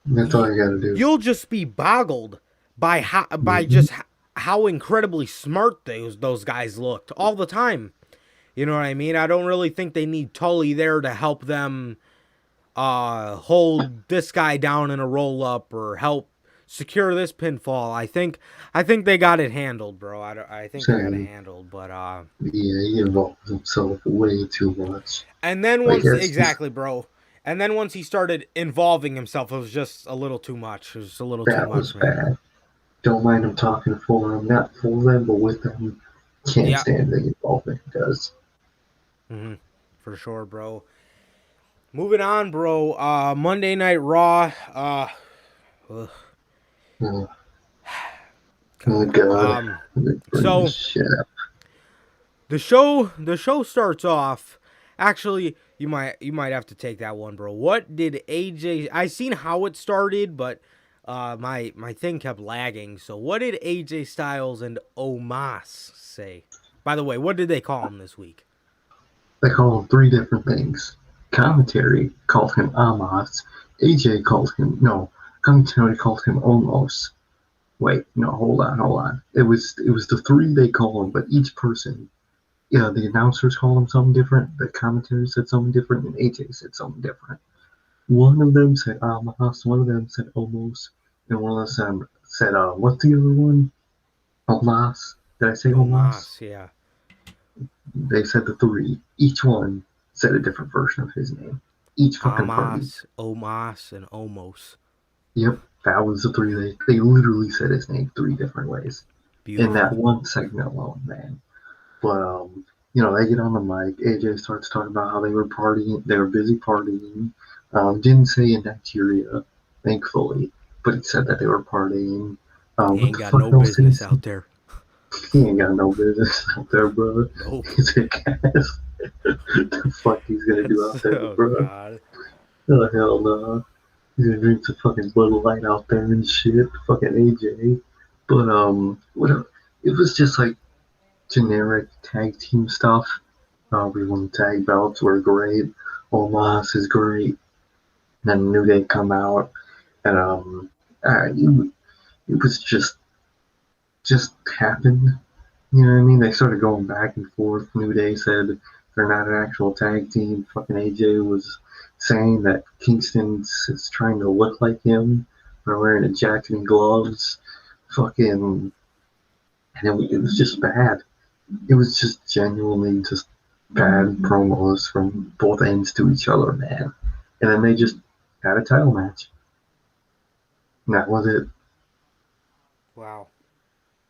B: that's all you gotta do.
A: you'll just be boggled by
B: Hmm.
A: just how incredibly smart those guys looked all the time. You know what I mean? I don't really think they need Tully there to help them hold this guy down in a roll up or help secure this pinfall. I think they got it handled, bro. I think they got it
B: Saying,
A: handled, but
B: yeah, he involves himself way too much.
A: and then
B: Like,
A: once
B: it's just,
A: exactly, bro. And then once he started involving himself, it was just a little too much. It was a little too
B: that was
A: much, man.
B: bad. Don't mind him talking for him, not for them, but with them. Can't
A: Yeah.
B: stand the involvement he does.
A: Mm-hmm. For sure, bro. Moving on, bro. Monday Night Raw. Ugh,
B: Oh, oh
A: God.
B: God. Bring this
A: So
B: shit up.
A: the show starts off. Actually, you might have to take that one, bro. What did AJ? I seen how it started, but my thing kept lagging. So what did AJ Styles and Omos say? By the way, what did they call him this week?
B: They call him three different things. Commentary called him Amos. AJ called him, no, commentary called him Omos. Wait, no, hold on. It was the three they call him, but each person, yeah, the announcers called him something different, the commentary said something different, and AJ said something different. One of them said Amos, one of them said Omos, and one of them said, what's the other one? Omas. Did I say Omas?
A: Omos, yeah.
B: They said the three. Each one said a different version of his name. Each fucking party.
A: Amas, Omos, and Omos.
B: Yep, that was the three. They literally said his name three different ways in that
A: Beautiful.
B: one segment alone, man. But they get on the mic. AJ starts talking about how they were partying. They were busy partying. Didn't say in Nigeria, thankfully, but he said that they were partying.
A: He
B: What
A: ain't
B: the
A: got
B: fuck
A: no
B: else did he
A: business
B: say?
A: out there.
B: He ain't got no business out there, bro.
A: Nope.
B: He's a gas. The fuck he's gonna do out
A: That's
B: there,
A: oh
B: bro?
A: god.
B: Oh hell no. He's gonna drink some fucking Bud Light out there and shit. Fucking AJ. But what? It was just like generic tag team stuff. We won tag belts. Were great. Omos is great. Then New Day come out, and it was just happened. You know what I mean? They started going back and forth. New Day said they're not an actual tag team. Fucking AJ was saying that Kingston is trying to look like him by wearing a jacket and gloves. Fucking, and it was just bad. It was just genuinely just bad promos from both ends to each other, man. And then they just had a title match. And that was it.
A: Wow.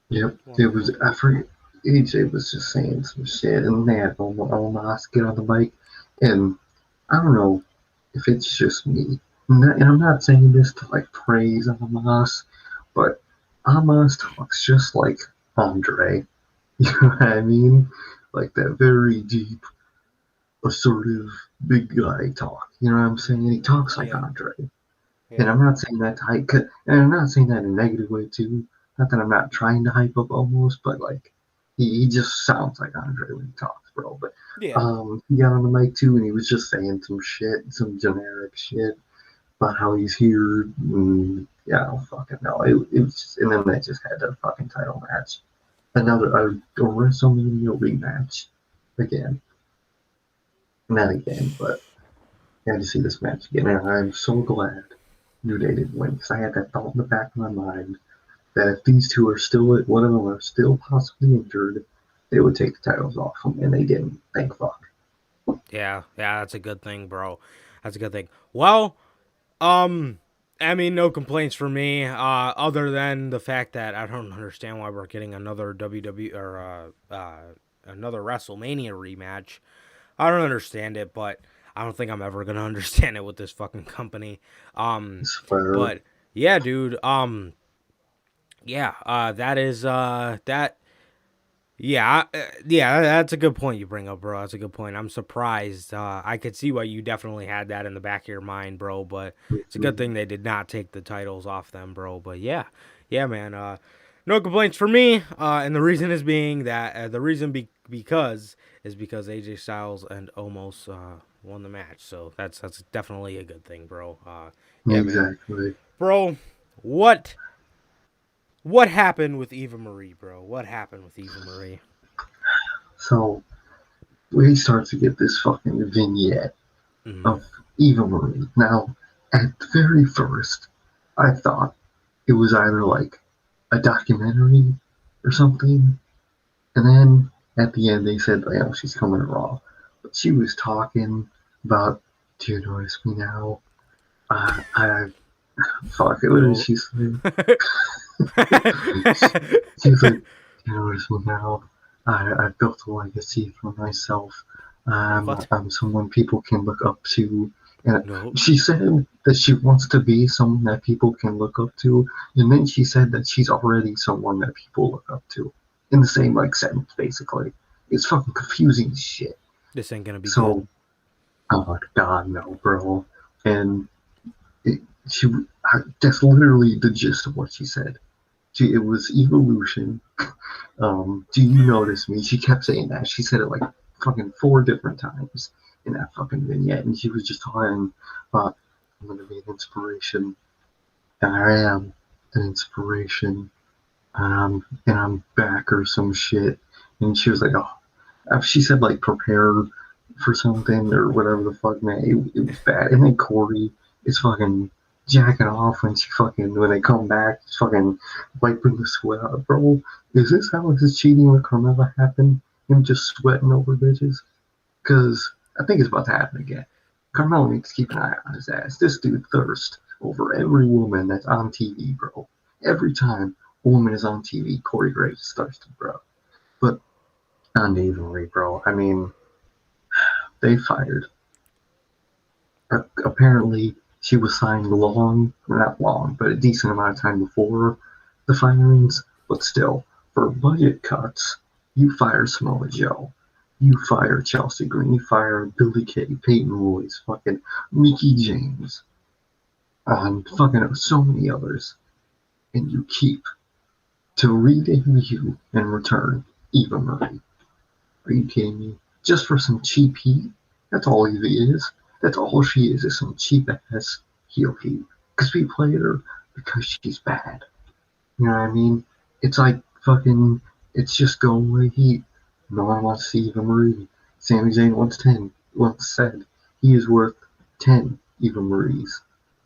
B: Yep, it
A: Wow.
B: was. I forget. AJ was just saying some shit, and they had Omos get on the mic, and I don't know if it's just me, and I'm not saying this to like praise Omos, but Omos talks just like Andre. You know what I mean? Like that very deep, assertive, big guy talk. You know what I'm saying? He talks like
A: Yeah.
B: Andre. And
A: Yeah.
B: I'm not saying that to hype, and I'm not saying that in a negative way too. Not that I'm not trying to hype up almost, but like he just sounds like Andre when he talks, bro. But
A: Yeah.
B: he got on the mic too, and he was just saying some shit, some generic shit about how he's here. And, yeah, I don't fucking know. It was, just, and then they just had a fucking title match, another a WrestleMania rematch again, not again, but I had to see this match again, and I'm so glad New Day didn't win because I had that thought in the back of my mind that if these two are still, one of them are still possibly injured, they would take the titles off them, and they didn't. Thank fuck.
A: Yeah, that's a good thing, bro. That's a good thing. Well, Um, I mean, no complaints for me. Other than the fact that I don't understand why we're getting another WWE or another WrestleMania rematch. I don't understand it, but I don't think I'm ever gonna understand it with this fucking company.
B: I swear.
A: But yeah, dude. Yeah. That is that. Yeah, yeah, that's a good point you bring up, bro. That's a good point. I'm surprised. I could see why you definitely had that in the back of your mind, bro. But it's a good thing they did not take the titles off them, bro. But yeah, yeah, man. No complaints for me. And the reason is being that because AJ Styles and almost won the match. So that's definitely a good thing, bro. Yeah, man,
B: Exactly.
A: bro. What happened with Eva Marie, bro? What happened with Eva Marie?
B: So we start to get this fucking vignette
A: Mm-hmm.
B: of Eva Marie. Now, at the very first, I thought it was either like a documentary or something, and then at the end they said, you know, she's coming to Raw. But she was talking about, do you notice me now? I fuck it. What did
A: No.
B: she say? She was like, you know, so now I built a legacy for myself.
A: What?
B: I'm someone people can look up to. And
A: No.
B: she said that she wants to be someone that people can look up to. And then she said that she's already someone that people look up to. In the same like sentence, basically. It's fucking confusing as shit.
A: This ain't gonna be good.
B: So, oh my god, no, bro. And it, she, that's literally the gist of what she said. It was evolution. Do you notice me? She kept saying that. She said it like fucking 4 different times in that fucking vignette, and she was just talking about I'm gonna be an inspiration, and I am an inspiration, and I'm back or some shit. And she was like, oh, she said like prepare for something or whatever the fuck, man. It was bad. And then Corey is fucking jacking off when they come back, he's fucking wiping the sweat out. Bro, is this how his cheating with Carmella happened? Him just sweating over bitches? Because I think it's about to happen again. Carmella needs to keep an eye on his ass. This dude thirsts over every woman that's on TV, bro. Every time a woman is on TV, Corey Graves is thirsty, bro. But unevenly, bro. I mean, they fired. Apparently, she was signed not long, but a decent amount of time before the firings. But still, for budget cuts, you fire Samoa Joe. You fire Chelsea Green. You fire Billy Kay, Peyton Royce, fucking Mickey James, and fucking so many others. And you keep to re-debut and return Eva Marie. Are you kidding me? Just for some cheap heat? That's all Eva is. That's all she is some cheap ass heel heat. Because we played her because she's bad. You know what I mean? It's like fucking, it's just going away heat. No one wants to see Eva Marie. Sami Zayn once said he is worth 10 Eva Maries.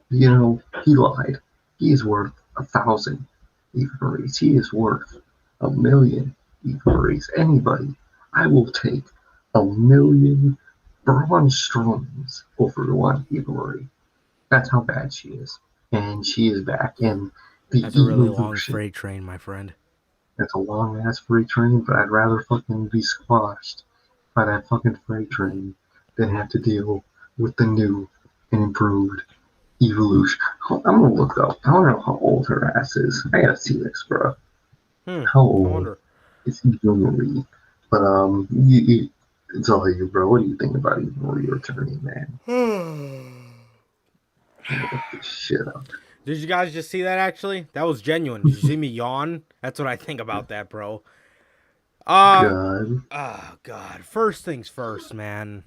B: You know, he lied. He is worth 1,000 Eva Maries. He is worth 1,000,000 Eva Maries. Anybody, I will take 1,000,000 Braun Strowmans over one Eva Marie. That's how bad she is. And she is back in the
A: That's a really long
B: evolution.
A: freight train, my friend.
B: That's a long ass freight train, but I'd rather fucking be squashed by that fucking freight train than have to deal with the new and improved evolution. I'm gonna look up. I don't know how old her ass is. I gotta see this, bro. How
A: I
B: old
A: wonder.
B: is Eva Marie? But it's all you, bro. What do you think about Eva Marie returning, man? Look this shit up.
A: Did you guys just see that? Actually, that was genuine. Did you see me yawn? That's what I think about that, bro. Uh,
B: God,
A: oh god. First things first, man.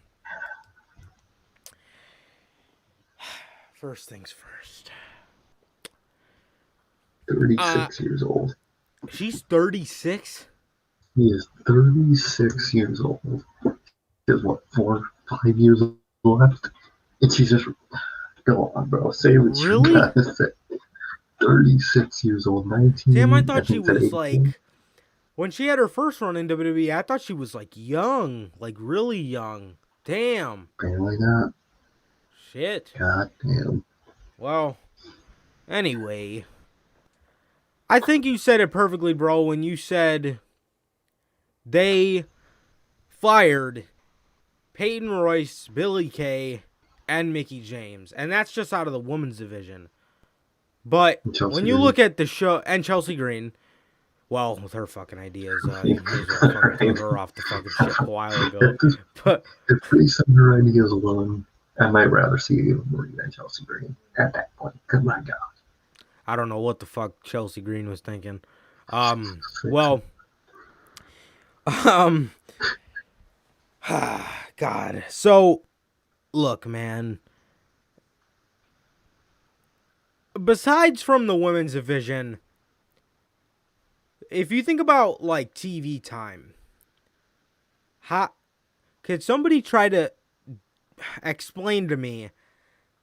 A: First things first. Uh,
B: 36 years old.
A: she's 36.
B: He is 36 years old. He has what, 5 years left? And she's just go on, bro. Say what you
A: Really?
B: gotta say. 36 years old,
A: Damn, I
B: 19. I
A: thought she
B: think it's at
A: was
B: 18.
A: like When she had her first run in WWE, I thought she was like young, like really young. Damn.
B: Apparently not.
A: Shit.
B: God damn.
A: Well, anyway, I think you said it perfectly, bro, when you said they fired Peyton Royce, Billie Kay, and Mickie James. And that's just out of the women's division. But when you look at the show, and Chelsea Green, well, with her fucking ideas, you may as well fucking throw her off the fucking ship a while ago. But
B: if based on her ideas alone, I might rather see Eva Marie than Chelsea Green at that point. Because my God.
A: I don't know what the fuck Chelsea Green was thinking. Well, God. So, look, man. Besides from the women's division, if you think about like TV time, could somebody try to explain to me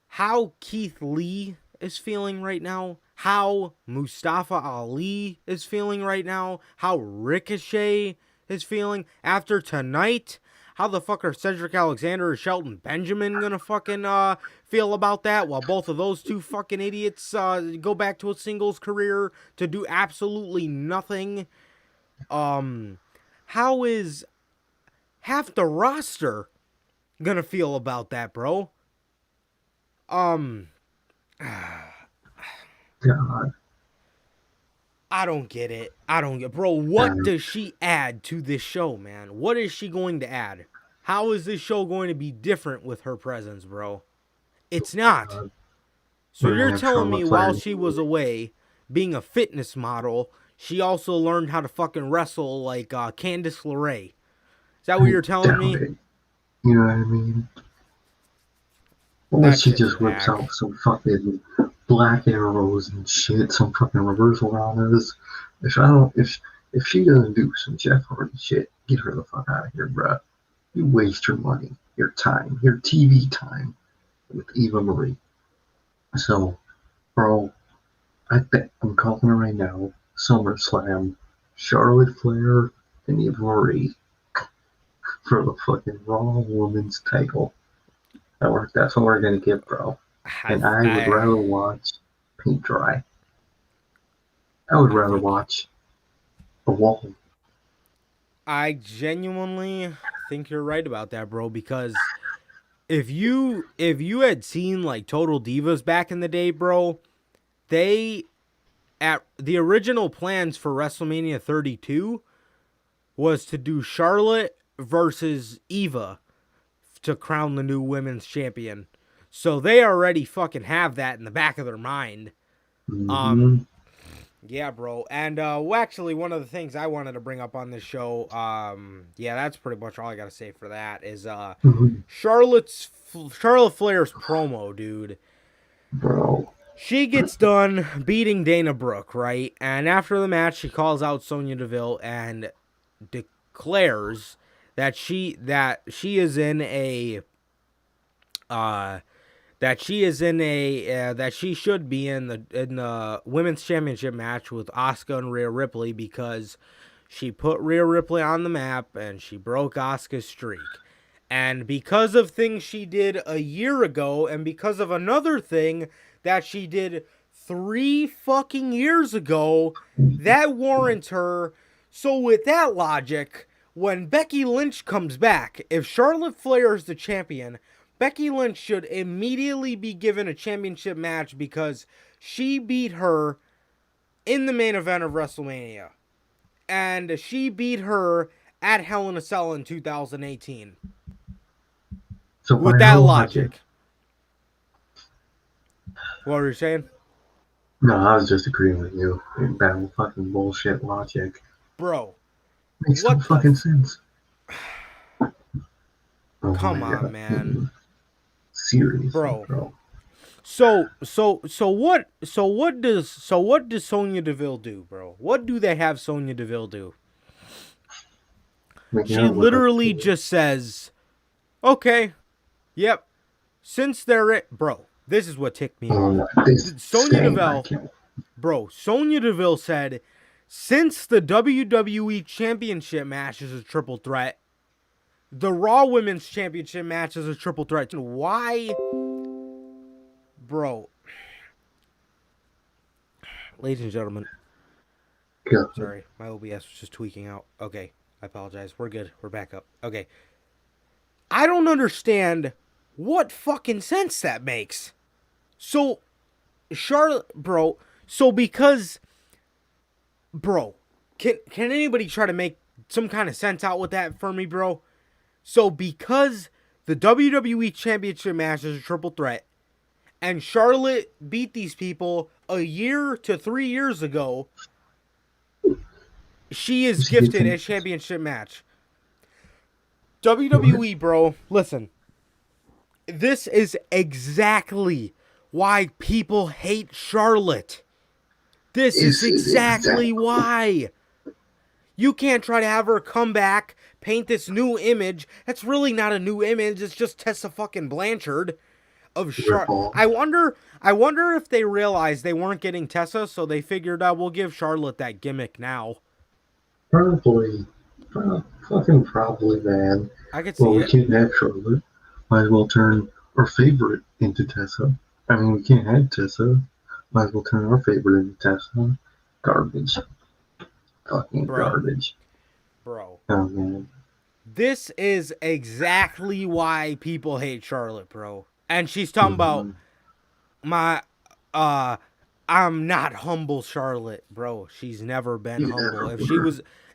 A: how Keith Lee is feeling right now? How Mustafa Ali is feeling right now? How Ricochet is feeling after tonight? How the fuck are Cedric Alexander or Shelton Benjamin gonna fucking feel about that while both of those two fucking idiots go back to a singles career to do absolutely nothing? How is half the roster gonna feel about that, bro?
B: God.
A: I don't get it. Bro, what does she add to this show, man? What is she going to add? How is this show going to be different with her presence, bro? It's not. So you're telling me while she was away being a fitness model, she also learned how to fucking wrestle like Candice LeRae. Is that what you're telling me?
B: You know what I mean? Unless she just whips out some fucking black arrows and shit, some fucking reversal rounders. If she doesn't do some Jeff Hardy shit, get her the fuck out of here, bruh. You waste your money, your time, your TV time with Eva Marie. So, bro, I'm calling her right now. SummerSlam, Charlotte Flair and Eva Marie for the fucking Raw Women's title. That's what we're gonna get, bro. And I would rather watch paint dry. I would rather watch a wall.
A: I genuinely think you're right about that, bro, because if you had seen like Total Divas back in the day, bro, the original plans for WrestleMania 32 was to do Charlotte versus Eva to crown the new women's champion. So they already fucking have that in the back of their mind.
B: Mm-hmm.
A: Yeah, bro. And actually, one of the things I wanted to bring up on this show, that's pretty much all I gotta say for that, is Charlotte Flair's promo, dude.
B: Bro.
A: She gets done beating Dana Brooke, right? And after the match, she calls out Sonya Deville and declares that she is in a that she should be in the women's championship match with Asuka and Rhea Ripley because she put Rhea Ripley on the map and she broke Asuka's streak. And because of things she did a year ago and because of another thing that she did 3 fucking years ago, that warrants her. So with that logic, when Becky Lynch comes back, if Charlotte Flair is the champion, Becky Lynch should immediately be given a championship match because she beat her in the main event of WrestleMania. And she beat her at Hell in a Cell in 2018. So with that logic. What were you saying?
B: No, I was just agreeing with you. That fucking bullshit logic.
A: Bro.
B: Makes no fucking sense.
A: Come on, man.
B: Seriously,
A: bro. So what does Sonya Deville do, bro? What do they have Sonya Deville do? She literally just says, "Okay, yep. Since they're it, bro." This is what ticked me off. Sonya Deville said, Since the WWE Championship match is a triple threat, the Raw Women's Championship match is a triple threat. Why, bro? Ladies and gentlemen,
B: God.
A: sorry, my OBS was just tweaking out. Okay, I apologize. We're good. We're back up. Okay. I don't understand what fucking sense that makes. So, Charlotte, bro, so because, bro, can anybody try to make some kind of sense out with that for me, bro? So, because the WWE Championship match is a triple threat, and Charlotte beat these people a year to 3 years ago, she is gifted a championship match. WWE, bro, listen. This is exactly why people hate Charlotte. This is exactly why. You can't try to have her come back, paint this new image. That's really not a new image. It's just Tessa fucking Blanchard of Charlotte. I wonder if they realized they weren't getting Tessa, so they figured out we'll give Charlotte that gimmick now.
B: Probably. Fucking probably, man.
A: I could see
B: we
A: it.
B: can't have Charlotte. Might as well turn our favorite into Tessa. I mean, we can't have Tessa. Might as well turn our favorite into Tessa. Garbage. Fucking garbage.
A: Bro.
B: Oh, man.
A: This is exactly why people hate Charlotte, bro. And she's talking about I'm not humble Charlotte, bro. She's never been humble.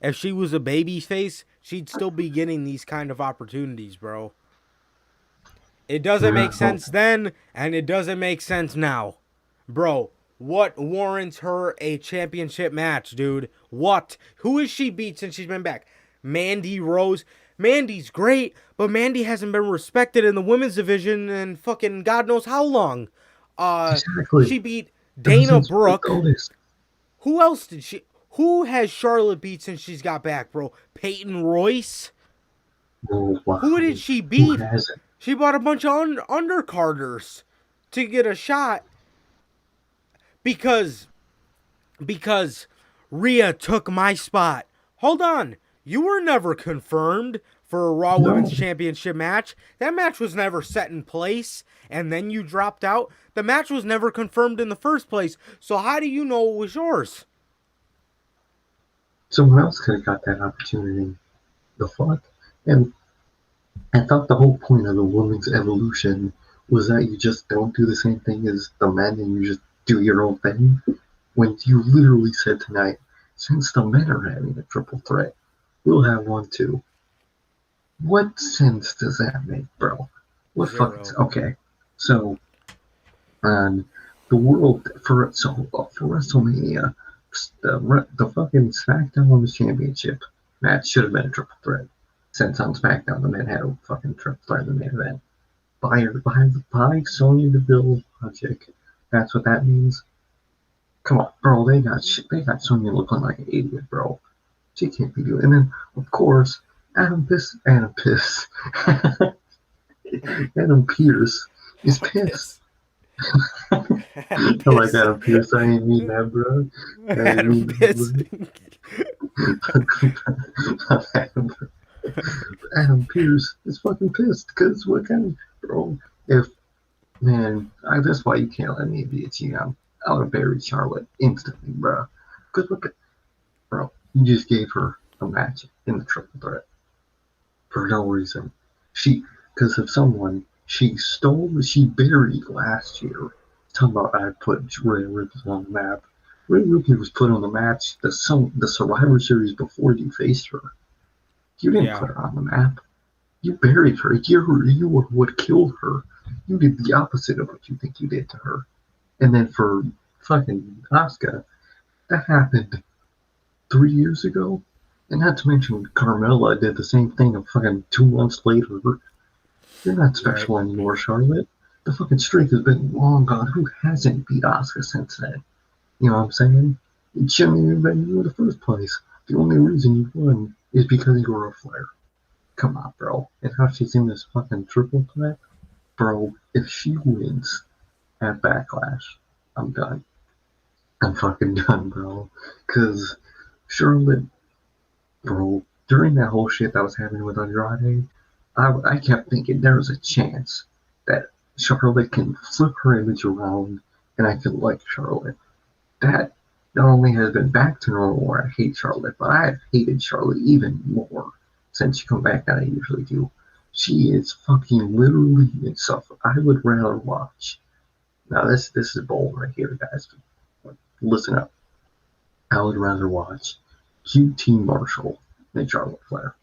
A: If she was a baby face, she'd still be getting these kind of opportunities, bro. It doesn't make sense then, and it doesn't make sense now. Bro, what warrants her a championship match, dude? What? Who has she beat since she's been back? Mandy Rose. Mandy's great, but Mandy hasn't been respected in the women's division in fucking God knows how long.
B: Exactly.
A: She beat Dana Brooke. Who else did she... Who has Charlotte beat since she's got back, bro? Peyton Royce?
B: Oh, wow.
A: Who did she beat? She bought a bunch of undercarders to get a shot because Rhea took my spot. Hold on. You were never confirmed for a Raw Women's Championship match. That match was never set in place, and then you dropped out. The match was never confirmed in the first place, so how do you know it was yours?
B: Someone else could have got that opportunity. The fuck? And I thought the whole point of the women's evolution was that you just don't do the same thing as the men and you just do your own thing. When you literally said tonight, since the men are having a triple threat, we'll have one too. What sense does that make, bro? What fucking... Okay, so on the world for WrestleMania, the fucking SmackDown Women's Championship match should have been a triple threat. Since on SmackDown the men had a fucking triple threat in the main event. By Sonya Deville logic, that's what that means. Come on, bro. They got Sonya looking like an idiot, bro. She can't be doing. And then, of course, Adam Pierce is pissed. I like Adam Pierce. I ain't mean that, bro.
A: Adam Pierce.
B: Adam Pierce is fucking pissed because what kind of... Bro, that's why you can't let me be a GM. I would have buried Charlotte instantly, bro. Because look at... Bro, you just gave her a match in the triple threat. For no reason. Because of someone she buried last year. Talking about I put Rhea Ripley on the map. Rhea Ripley was put on the match the Survivor Series before you faced her. You didn't put her on the map. You buried her. You were what killed her. You did the opposite of what you think you did to her. And then for fucking Asuka, that happened 3 years ago. And not to mention Carmella did the same thing a fucking 2 months later. You're not special anymore, Charlotte. The fucking streak has been long gone. Who hasn't beat Asuka since then? You know what I'm saying? It shouldn't even been you in the first place. The only reason you won is because you were a Flair. Come on, bro. And how she's in this fucking triple threat? Bro, if she wins at Backlash, I'm done. I'm fucking done, bro. Because Charlotte, bro, during that whole shit that was happening with Andrade, I kept thinking there was a chance that Charlotte can flip her image around and I could like Charlotte. That not only has been back to normal where I hate Charlotte, but I have hated Charlotte even more since she come back than I usually do. She is fucking literally insufferable. I would rather watch. Now this is bold right here, guys. Listen up. I would rather watch QT Marshall than Charlotte Flair.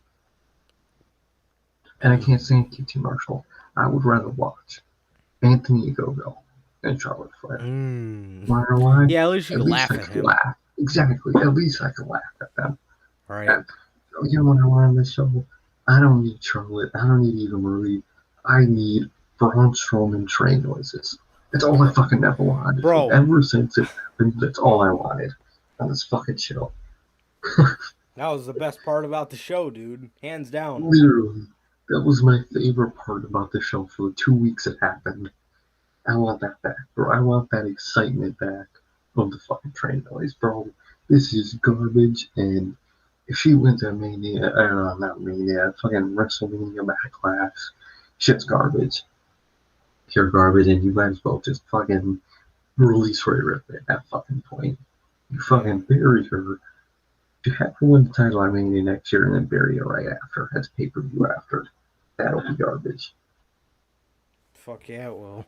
B: And I
A: Mm.
B: can't stand QT Marshall. I would rather watch Anthony Ogogo than Charlotte Flair.
A: Mm.
B: Wonder why?
A: Yeah, at least you
B: At
A: can
B: least
A: laugh
B: I
A: at
B: could
A: him.
B: laugh. Exactly. At least I could laugh at them.
A: Right.
B: And you know what I want on this show? I don't need Charlotte. I don't need Eva Marie. I need Braun Strowman train noises. That's all I fucking ever wanted.
A: Bro,
B: Ever since it happened, that's all I wanted on this fucking show.
A: that was the best part about the show, dude. Hands down.
B: Literally, that was my favorite part about the show for the 2 weeks it happened. I want that back, bro. I want that excitement back of the fucking train noise, bro. This is garbage, and if she wins at Mania, not Mania, fucking WrestleMania Backlash, shit's garbage. Pure garbage, and you might as well just fucking release Rhea Ripley at that fucking point. You
A: Yeah.
B: fucking bury her. You have her win the title at Mania next year, and then bury her right after, as pay-per-view after. That'll be garbage.
A: Fuck yeah, it will.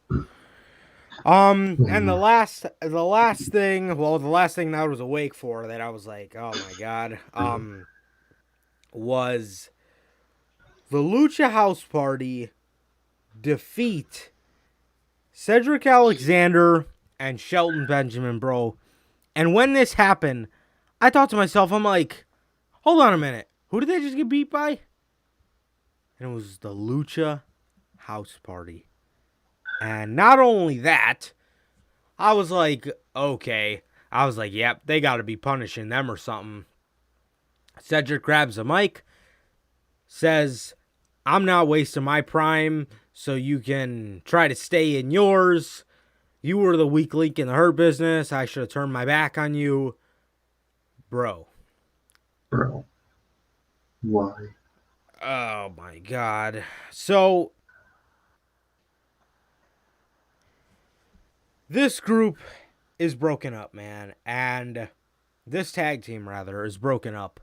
A: And the
B: Mm,
A: last thing, well, the last thing that I was awake for that I was like, oh my god, was the Lucha House Party defeat Cedric Alexander and Shelton Benjamin, bro. And when this happened, I thought to myself, I'm like, hold on a minute, who did they just get beat by? And it was the Lucha House Party. And not only that, I was like, okay. I was like, yep, they got to be punishing them or something. Cedric grabs a mic, says, I'm not wasting my prime, so you can try to stay in yours. You were the weak link in the Hurt Business. I should have turned my back on you. Bro.
B: bro, why?
A: Oh my god. So, this group is broken up, man. And this tag team, rather, is broken up.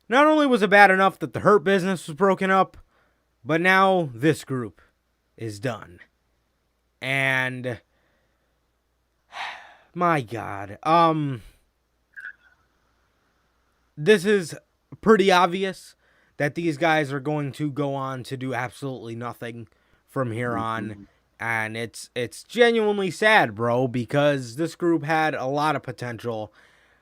A: Not only was it bad enough that the Hurt Business was broken up, but now this group is done. And my god. This is pretty obvious that these guys are going to go on to do absolutely nothing from here on.
B: Mhm.
A: And it's genuinely sad, bro, because this group had a lot of potential.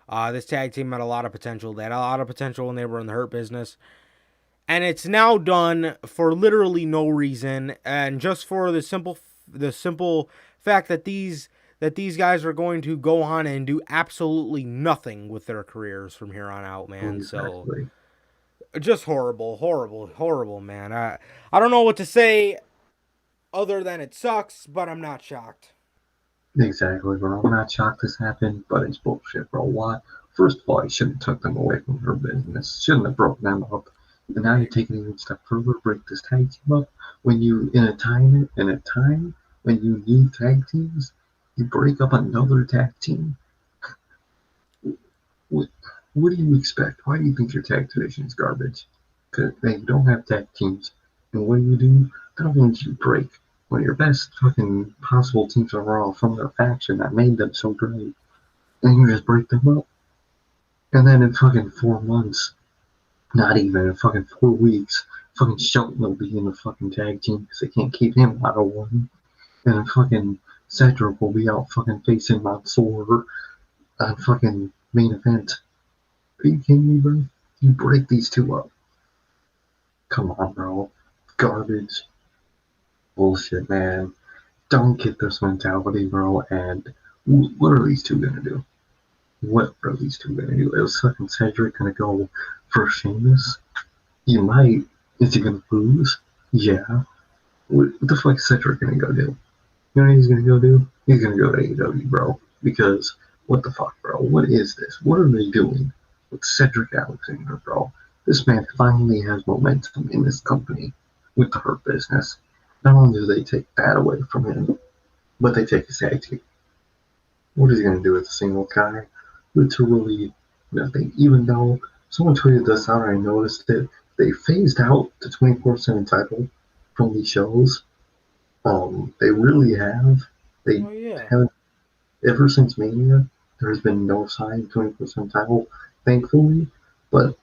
A: This tag team had a lot of potential. They had a lot of potential when they were in the Hurt Business. And it's now done for literally no reason, and just for the simple fact that these guys are going to go on and do absolutely nothing with their careers from here on out, man. So
B: Exactly.
A: just horrible, horrible, horrible, man. I don't know what to say other than it sucks, but I'm not shocked.
B: Exactly, bro. I'm not shocked this happened, but it's bullshit, bro. Why? First of all, you shouldn't have took them away from her business. Shouldn't have broke them up. And now you
A: Right.
B: take it even a step further, break this tag team up. When you in a time when you need tag teams, you break up another tag team. What what do you expect? Why do you think your tag division is garbage? Because they don't have tag teams. And what do? Not only do you break one of your best fucking possible teams overall from their faction that made them so great, and you just break them up. And then in fucking 4 months, not even in fucking 4 weeks, fucking Shelton will be in the fucking tag team because they can't keep him out of one. And then fucking Cedric will be out fucking facing Mansoor on fucking main event. Are you kidding me, bro? You break these two up. Come on, bro. Garbage. Bullshit, man. Don't get this mentality, bro. And what are these two gonna do? What are these two gonna do? Is fucking Cedric gonna go for Sheamus? He might. Is he gonna lose? Yeah. What the fuck is Cedric gonna go do? You know what he's gonna go do? He's gonna go to AEW, bro. Because what the fuck, bro? What is this? What are they doing with Cedric Alexander, bro? This man finally has momentum in this company with the Hurt Business. Not only do they take that away from him, but they take his tag team. What is he going to do with a single guy? Literally nothing. Even though someone tweeted this out, I noticed it. They phased out the 24/7 title from these shows. They really have. They
A: Oh yeah.
B: haven't ever since Mania. There has been no sign of 24/7 title, thankfully. But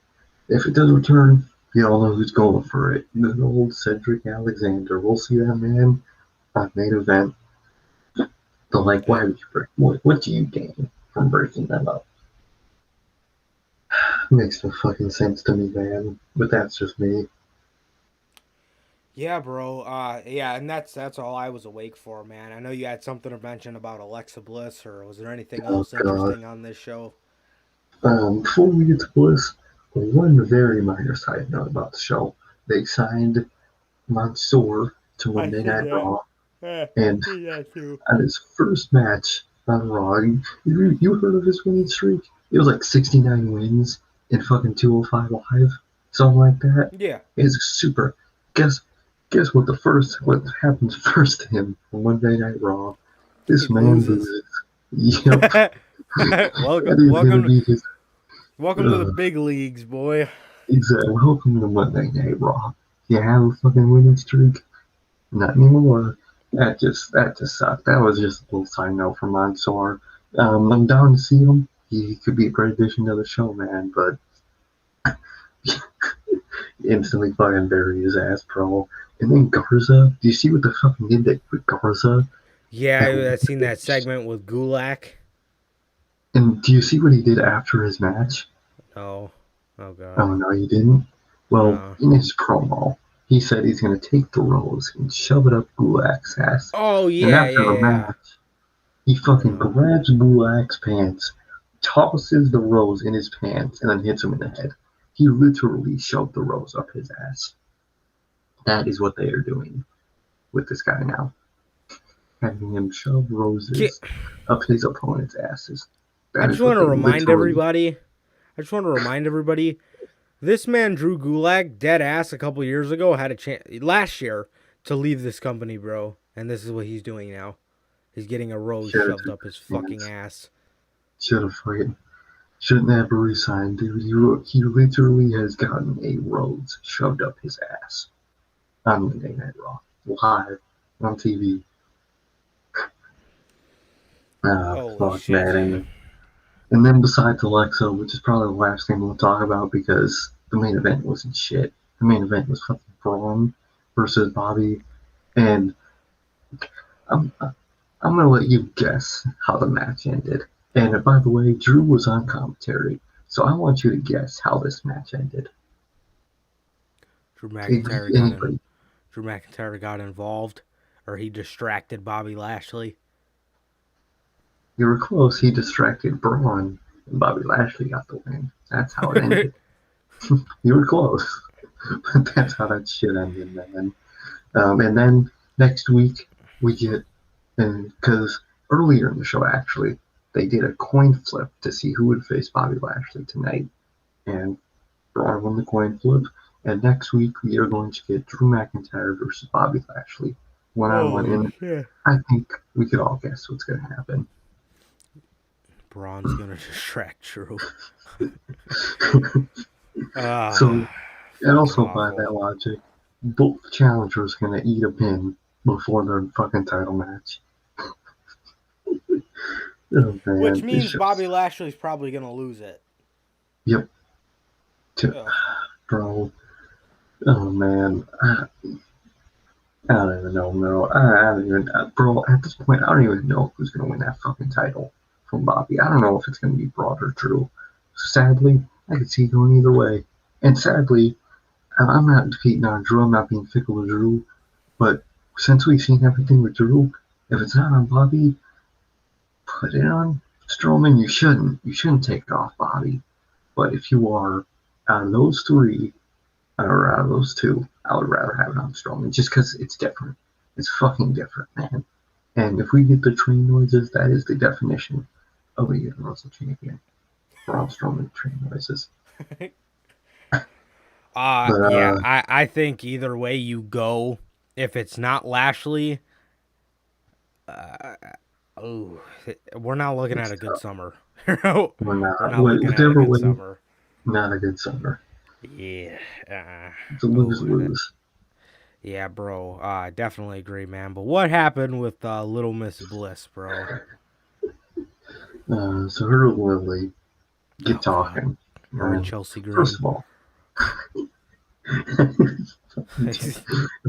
B: if it does return, you all know who's going for it. Good old Cedric Alexander. We'll see that man on main event. But like, why would you break? What do you gain from breaking them up? Makes no fucking sense to me, man. But that's just me.
A: Yeah, bro. Yeah, and that's all I was awake for, man. I know you had something to mention about Alexa Bliss, or was there anything
B: Oh
A: else
B: god.
A: interesting on this show?
B: Before we get to Bliss, one very minor side note about the show. They signed Mansoor to
A: I
B: Monday
A: see
B: Night
A: that.
B: Raw,
A: Yeah, I
B: and
A: see that too.
B: at his first match on Raw, you heard of his winning streak? It was like 69 wins in fucking 205 Live, something like that.
A: Yeah,
B: It's super. Guess guess what happens first to him on Monday Night Raw?
A: he
B: This man
A: loses.
B: loses. Yep,
A: welcome,
B: that is gonna
A: welcome,
B: be his.
A: welcome to the
B: Uh,
A: big leagues, boy.
B: exactly. Welcome to Monday Night Raw. You have a fucking winning streak. Not anymore. That just sucked. That was just a little side note from Mansoor. I'm down to see him. He could be a great addition to the show, man. But instantly fucking bury his ass, bro. And then Garza. Do you see what the fucking did that with Garza?
A: Yeah,
B: And,
A: I seen that segment with Gulak.
B: and do you see what he did after his match?
A: No, oh
B: Oh
A: god,
B: no, you didn't. Well,
A: no.
B: in his promo, he said he's gonna take the rose and shove it up Gulak's ass.
A: Oh
B: And
A: yeah,
B: after
A: yeah,
B: the
A: yeah.
B: match, he
A: I
B: fucking
A: know.
B: grabs Gulak's pants, tosses the rose in his pants, and then hits him in the head. He literally shoved the rose up his ass. That is what they are doing with this guy now. Having him shove roses up his opponent's asses.
A: I
B: That
A: just
B: is what
A: want to
B: they
A: remind
B: literally.
A: everybody. I just want to remind everybody. This man Drew Gulak, dead ass, a couple years ago had a chance last year to leave this company, bro. And this is what he's doing now. He's getting a rose
B: Should have
A: shoved
B: took
A: up his
B: the
A: fucking
B: chance.
A: ass.
B: Should have fucking. Shouldn't have resigned, dude. He literally has gotten a rose shoved up his ass on Monday Night Raw, live on TV. Ah,
A: Holy
B: fuck,
A: shit.
B: man. And then besides Alexa, which is probably the last thing we'll talk about because the main event wasn't shit. The main event was fucking Braun versus Bobby, and I'm gonna let you guess how the match ended. And by the way, Drew was on commentary, so I want you to guess how this match ended.
A: Drew
B: It could
A: McIntyre
B: be
A: got in.
B: anybody.
A: Drew McIntyre got involved, or he distracted Bobby Lashley.
B: You were close. He distracted Braun, and Bobby Lashley got the win. That's how it ended. You were close, but that's how that shit ended, man. And then next week we get, and because earlier in the show actually they did a coin flip to see who would face Bobby Lashley tonight, and Braun won the coin flip. And next week we are going to get Drew McIntyre versus Bobby Lashley, one on one.
A: Holy
B: And
A: shit.
B: I think we could all guess what's going to happen.
A: Braun's gonna distract Drew.
B: So, and
A: Fucking
B: also by
A: awful.
B: that logic, both challengers going to eat a pin before their fucking title match. Oh
A: Which
B: man, it's
A: means Bobby
B: just,
A: Lashley's probably gonna lose it.
B: yep, to,
A: Ugh.
B: bro. Oh man, I don't even know, bro. I don't even, bro. At this point, I don't even know who's gonna win that fucking title from Bobby. I don't know if it's gonna be Braun or Drew. Sadly, I could see it going either way. And sadly, I'm not defeating on Drew. I'm not being fickle with Drew. But since we've seen everything with Drew, if it's not on Bobby, put it on Strowman. You shouldn't. You shouldn't take off Bobby. But if you are, out of those three, or out of those two, I would rather have it on Strowman just because it's different. It's fucking different, man. And if we get the train noises, that is the definition Oh, the Universal Champion. Braun Strowman train noises. But
A: Yeah, I think either way you go, if it's not Lashley, oh, we're not looking at
B: it's
A: a good
B: tough.
A: summer.
B: We're
A: We're
B: not.
A: not looking at a
B: Whichever
A: good
B: way,
A: summer.
B: not a good summer.
A: Yeah.
B: It's a lose
A: Oh,
B: lose.
A: yeah, bro. I definitely agree, man. But what happened with Little Miss Bliss, bro?
B: So her and Lily get
A: Oh God,
B: talking.
A: her and Chelsea
B: First
A: Green.
B: of all,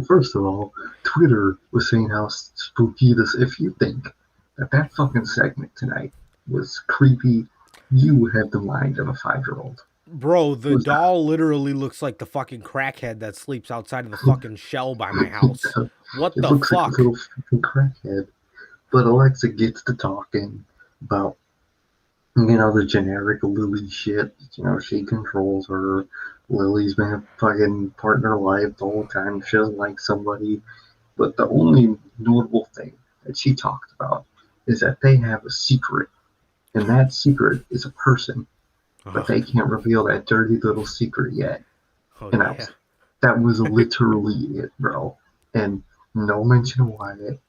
B: first of all, Twitter was saying how spooky this. If you think that fucking segment tonight was creepy, you have the mind of a 5-year-old.
A: Bro, the
B: Was
A: doll literally looks like the fucking crackhead that sleeps outside of the fucking shell by my house. What
B: it
A: the
B: looks like a
A: fuck?
B: little fucking crackhead. But Alexa gets to talking about the generic Lily shit. She controls her. Lily's been a fucking partner life the whole time. She doesn't like somebody. But the only notable thing that she talked about is that they have a secret, and that secret is a person, but
A: Oh,
B: they can't reveal that dirty little secret yet.
A: oh
B: And
A: yeah.
B: that was literally it, bro. And no mention of Wyatt,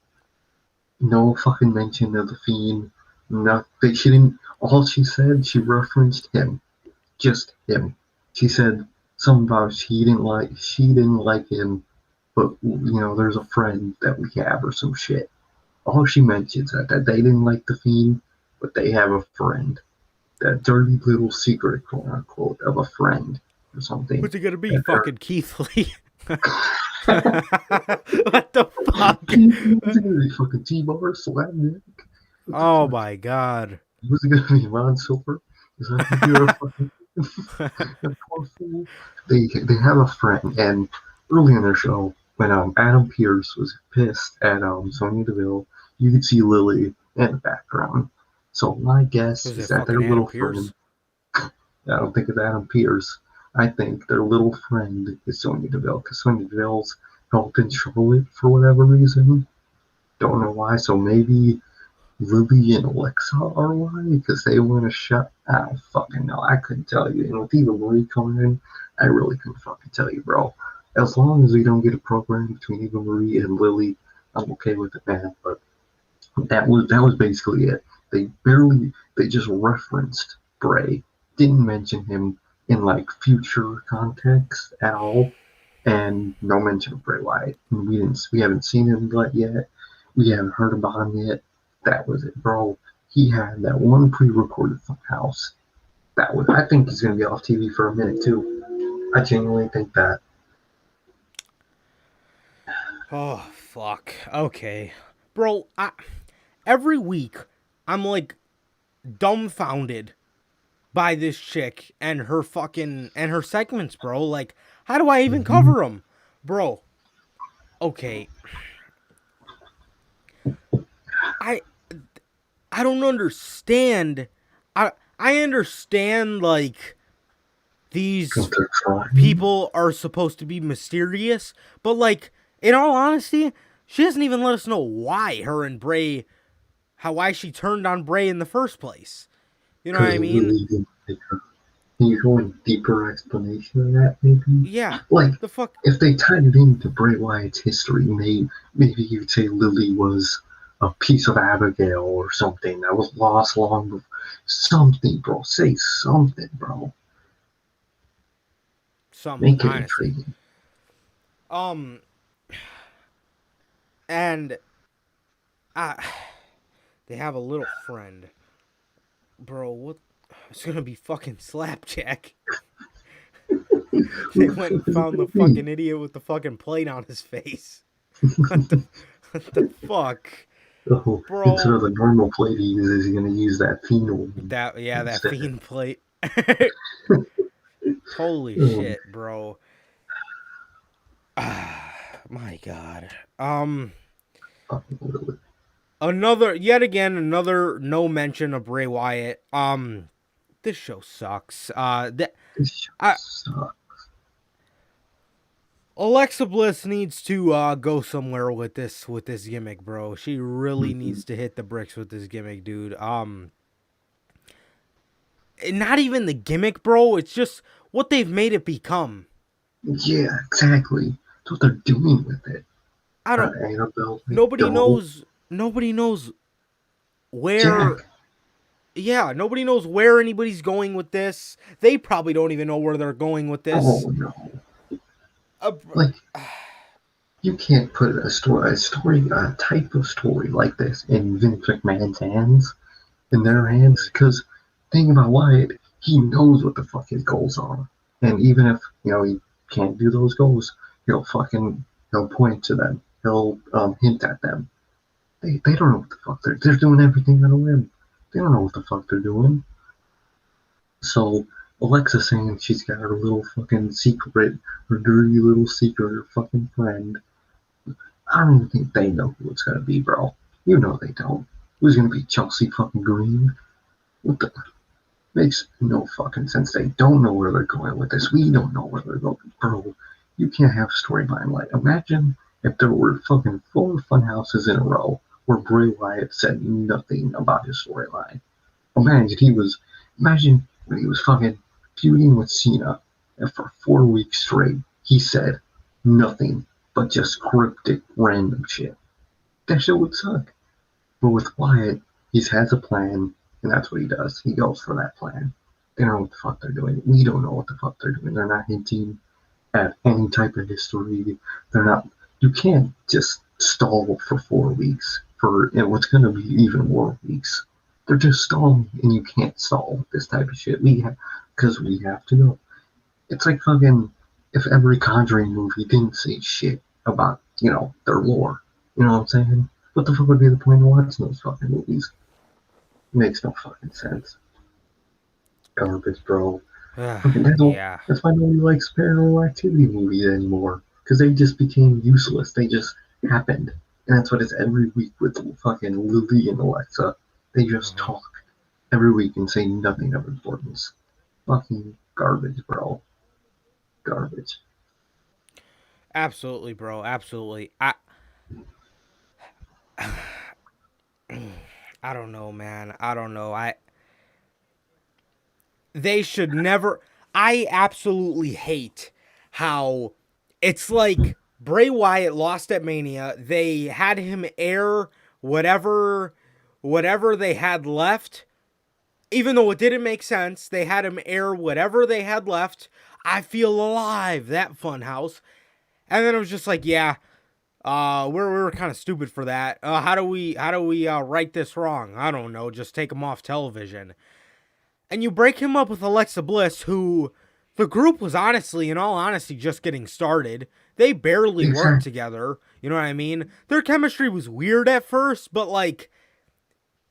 B: no fucking mention of the Fiend. Nothing. She didn't. All she said, she referenced him, just him. She said something about she didn't like him, but there's a friend that we have or some shit. All she mentions that they didn't like the Fiend, but they have a friend. That dirty little secret, quote unquote, of a friend or something.
A: What's it gonna be?
B: That they're
A: Fucking Keith Lee? What the fuck?
B: what's it gonna be? Fucking T-Bar, Slapdick? What the
A: Oh
B: fuck?
A: my god.
B: Was it gonna be Ron Silver? Is that who you're fucking that poor fool? They have a friend, and early in their show, when Adam Pierce was pissed at Sonya Deville, you could see Lily in the background. So my guess
A: Was
B: is
A: it
B: that
A: fucking
B: their
A: Adam
B: little friend.
A: Pierce?
B: I don't think it's Adam Pierce. I think their little friend is Sonya Deville because Sonya Deville's helping Charlotte for whatever reason. Don't know why. So maybe Ruby and Alexa are why because they want to shut. I don't fucking know. I couldn't tell you. And with Eva Marie coming in, I really couldn't fucking tell you, bro. As long as we don't get a program between Eva Marie and Lily, I'm okay with it, man. But that was basically it. They just referenced Bray, didn't mention him in like future context at all, and no mention of Bray Wyatt. We haven't seen him yet. We haven't heard about him yet. That was it, bro. He had that one pre-recorded house. That was. I think he's gonna be off TV for a minute too. I genuinely think that.
A: Oh fuck. Okay. Bro, every week I'm like dumbfounded by this chick and her segments, bro. Like, how do I even
B: Mhm.
A: cover them? Bro, okay. I I don't understand. I understand like
B: Because
A: these
B: they're trying.
A: people are supposed to be mysterious, but like in all honesty, she doesn't even let us know why her and Bray why she turned on Bray in the first place. You know what
B: Because
A: I mean?
B: Lily didn't pick her. Can you go in deeper explanation of that, maybe?
A: Yeah.
B: Like,
A: The fuck
B: if they tied it into Bray Wyatt's history, maybe you'd say Lily was a piece of Abigail or something that was lost long before. Something, bro. Say something, bro.
A: something,
B: Make it
A: honestly.
B: intriguing.
A: Um and uh they have a little friend. Bro, what it's gonna be fucking Slapjack. They
B: Who the
A: went
B: fuck
A: and
B: is it
A: found
B: gonna
A: the
B: be?
A: fucking idiot with the fucking plate on his face. What the what the fuck?
B: Oh, instead
A: Bro,
B: of the normal plate he uses, he's gonna use that phenol one
A: that
B: instead.
A: fiend plate. Holy
B: Oh,
A: shit, bro. My god.
B: fucking Lily.
A: Yet again another no mention of Bray Wyatt. This show sucks.
B: This show
A: I
B: sucks.
A: Alexa Bliss needs to go somewhere with this gimmick, bro. She really
B: Mhm.
A: needs to hit the bricks with this gimmick, dude. not even the gimmick, bro. It's just what they've made it become.
B: Yeah, exactly. That's what they're doing with it.
A: I don't.
B: Annabelle, like,
A: Nobody
B: doll,
A: knows. Nobody knows where.
B: Jack.
A: Yeah, nobody knows where anybody's going with this. They probably don't even know where they're going with this.
B: Oh no.
A: Uh,
B: Like, you can't put a type of story like this in Vince McMahon's hands, in their hands,
A: exactly.
B: because thing about Wyatt, he knows what the fuck his goals are. And even if, he can't do those goals, he'll point to them. He'll hint at them. They don't know what the fuck they're doing everything on a whim. They don't know what the fuck they're doing. So Alexa saying she's got her little fucking secret, her dirty little secret, her fucking friend. I don't even think they know who it's gonna be, bro. You know they don't. Who's gonna be Chelsea fucking Green? What the makes no fucking sense. They don't know where they're going with this. We don't know where they're going, bro. You can't have storyline like. Imagine if there were fucking 4 fun houses in a row where Bray Wyatt said nothing about his storyline. Imagine when he was fucking feuding with Cena, and for 4 weeks straight, he said nothing but just cryptic random shit. That shit would suck. But with Wyatt, he has a plan, and that's what he does. He goes for that plan. They don't know what the fuck they're doing. We don't know what the fuck they're doing. They're not hinting at any type of history. They're not. You can't just stall for 4 weeks for what's going to be even more weeks. They're just stalling, and you can't stall with this type of shit. Because we have to know. It's like fucking if every Conjuring movie didn't say shit about their lore. You know what I'm saying? What the fuck would be the point of watching those fucking movies? It makes no fucking sense. Garbage, bro. Fucking
A: Yeah.
B: that's why nobody likes Paranormal Activity movies anymore. Because they just became useless. They just happened. And that's what it's every week with fucking Lily and Alexa. They just
A: Uh-huh.
B: talk every week and say nothing of importance. Fucking garbage, bro. Garbage.
A: Absolutely, bro. Absolutely. I don't know, man. I don't know. They should never. I absolutely hate how it's like Bray Wyatt lost at Mania. They had him air whatever they had left, even though it didn't make sense. They had him air whatever they had left. I feel alive, that fun house. And then it was just like, yeah, we're kind of stupid for that. How do we right this wrong? I don't know. Just take him off television. And you break him up with Alexa Bliss, who the group was honestly, in all honesty, just getting started. They barely worked
B: Exactly.
A: together. You know what I mean? Their chemistry was weird at first, but like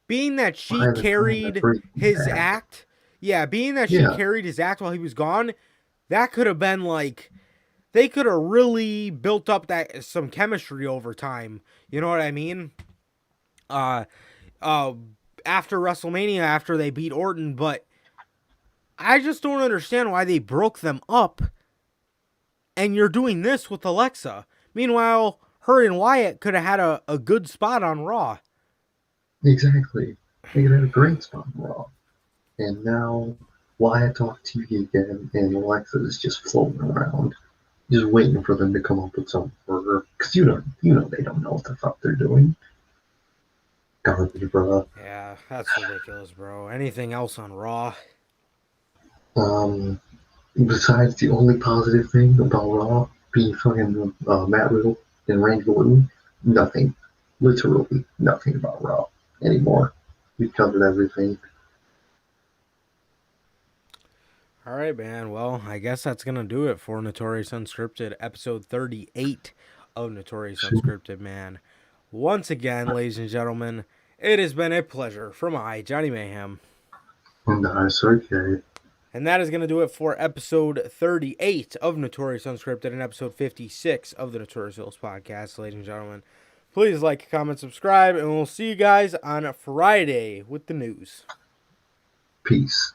A: being that she
B: By the time that
A: carried
B: Breaking
A: his
B: Bad.
A: act, yeah, being that she
B: Yeah,
A: carried his act while he was gone, that could have been like they could have really built up that some chemistry over time. You know what I mean? Uh, uh, after WrestleMania, after they beat Orton, but I just don't understand why they broke them up and you're doing this with Alexa. Meanwhile, her and Wyatt could have had a good spot on Raw.
B: exactly. They could have a great spot in Raw. And now Wyatt's off TV again, and Alexa is just floating around, just waiting for them to come up with something for her. Because you know they don't know what the fuck they're doing. Garbage, bro.
A: Yeah, that's ridiculous, bro. Anything else on Raw?
B: Um, Besides the only positive thing about Raw being fucking Matt Riddle and Randy Orton, nothing. Literally nothing about Raw anymore. We covered everything.
A: All right, man. Well, I guess that's going to do it for Notorious Unscripted, episode 38 of Notorious Unscripted, man. Once again, ladies and gentlemen, it has been a pleasure from I, Johnny Mayhem.
B: And that's okay.
A: And that is going to do it for episode 38 of Notorious Unscripted and episode 56 of the Notorious Hills podcast, ladies and gentlemen. Please like, comment, subscribe, and we'll see you guys on Friday with the news.
B: Peace.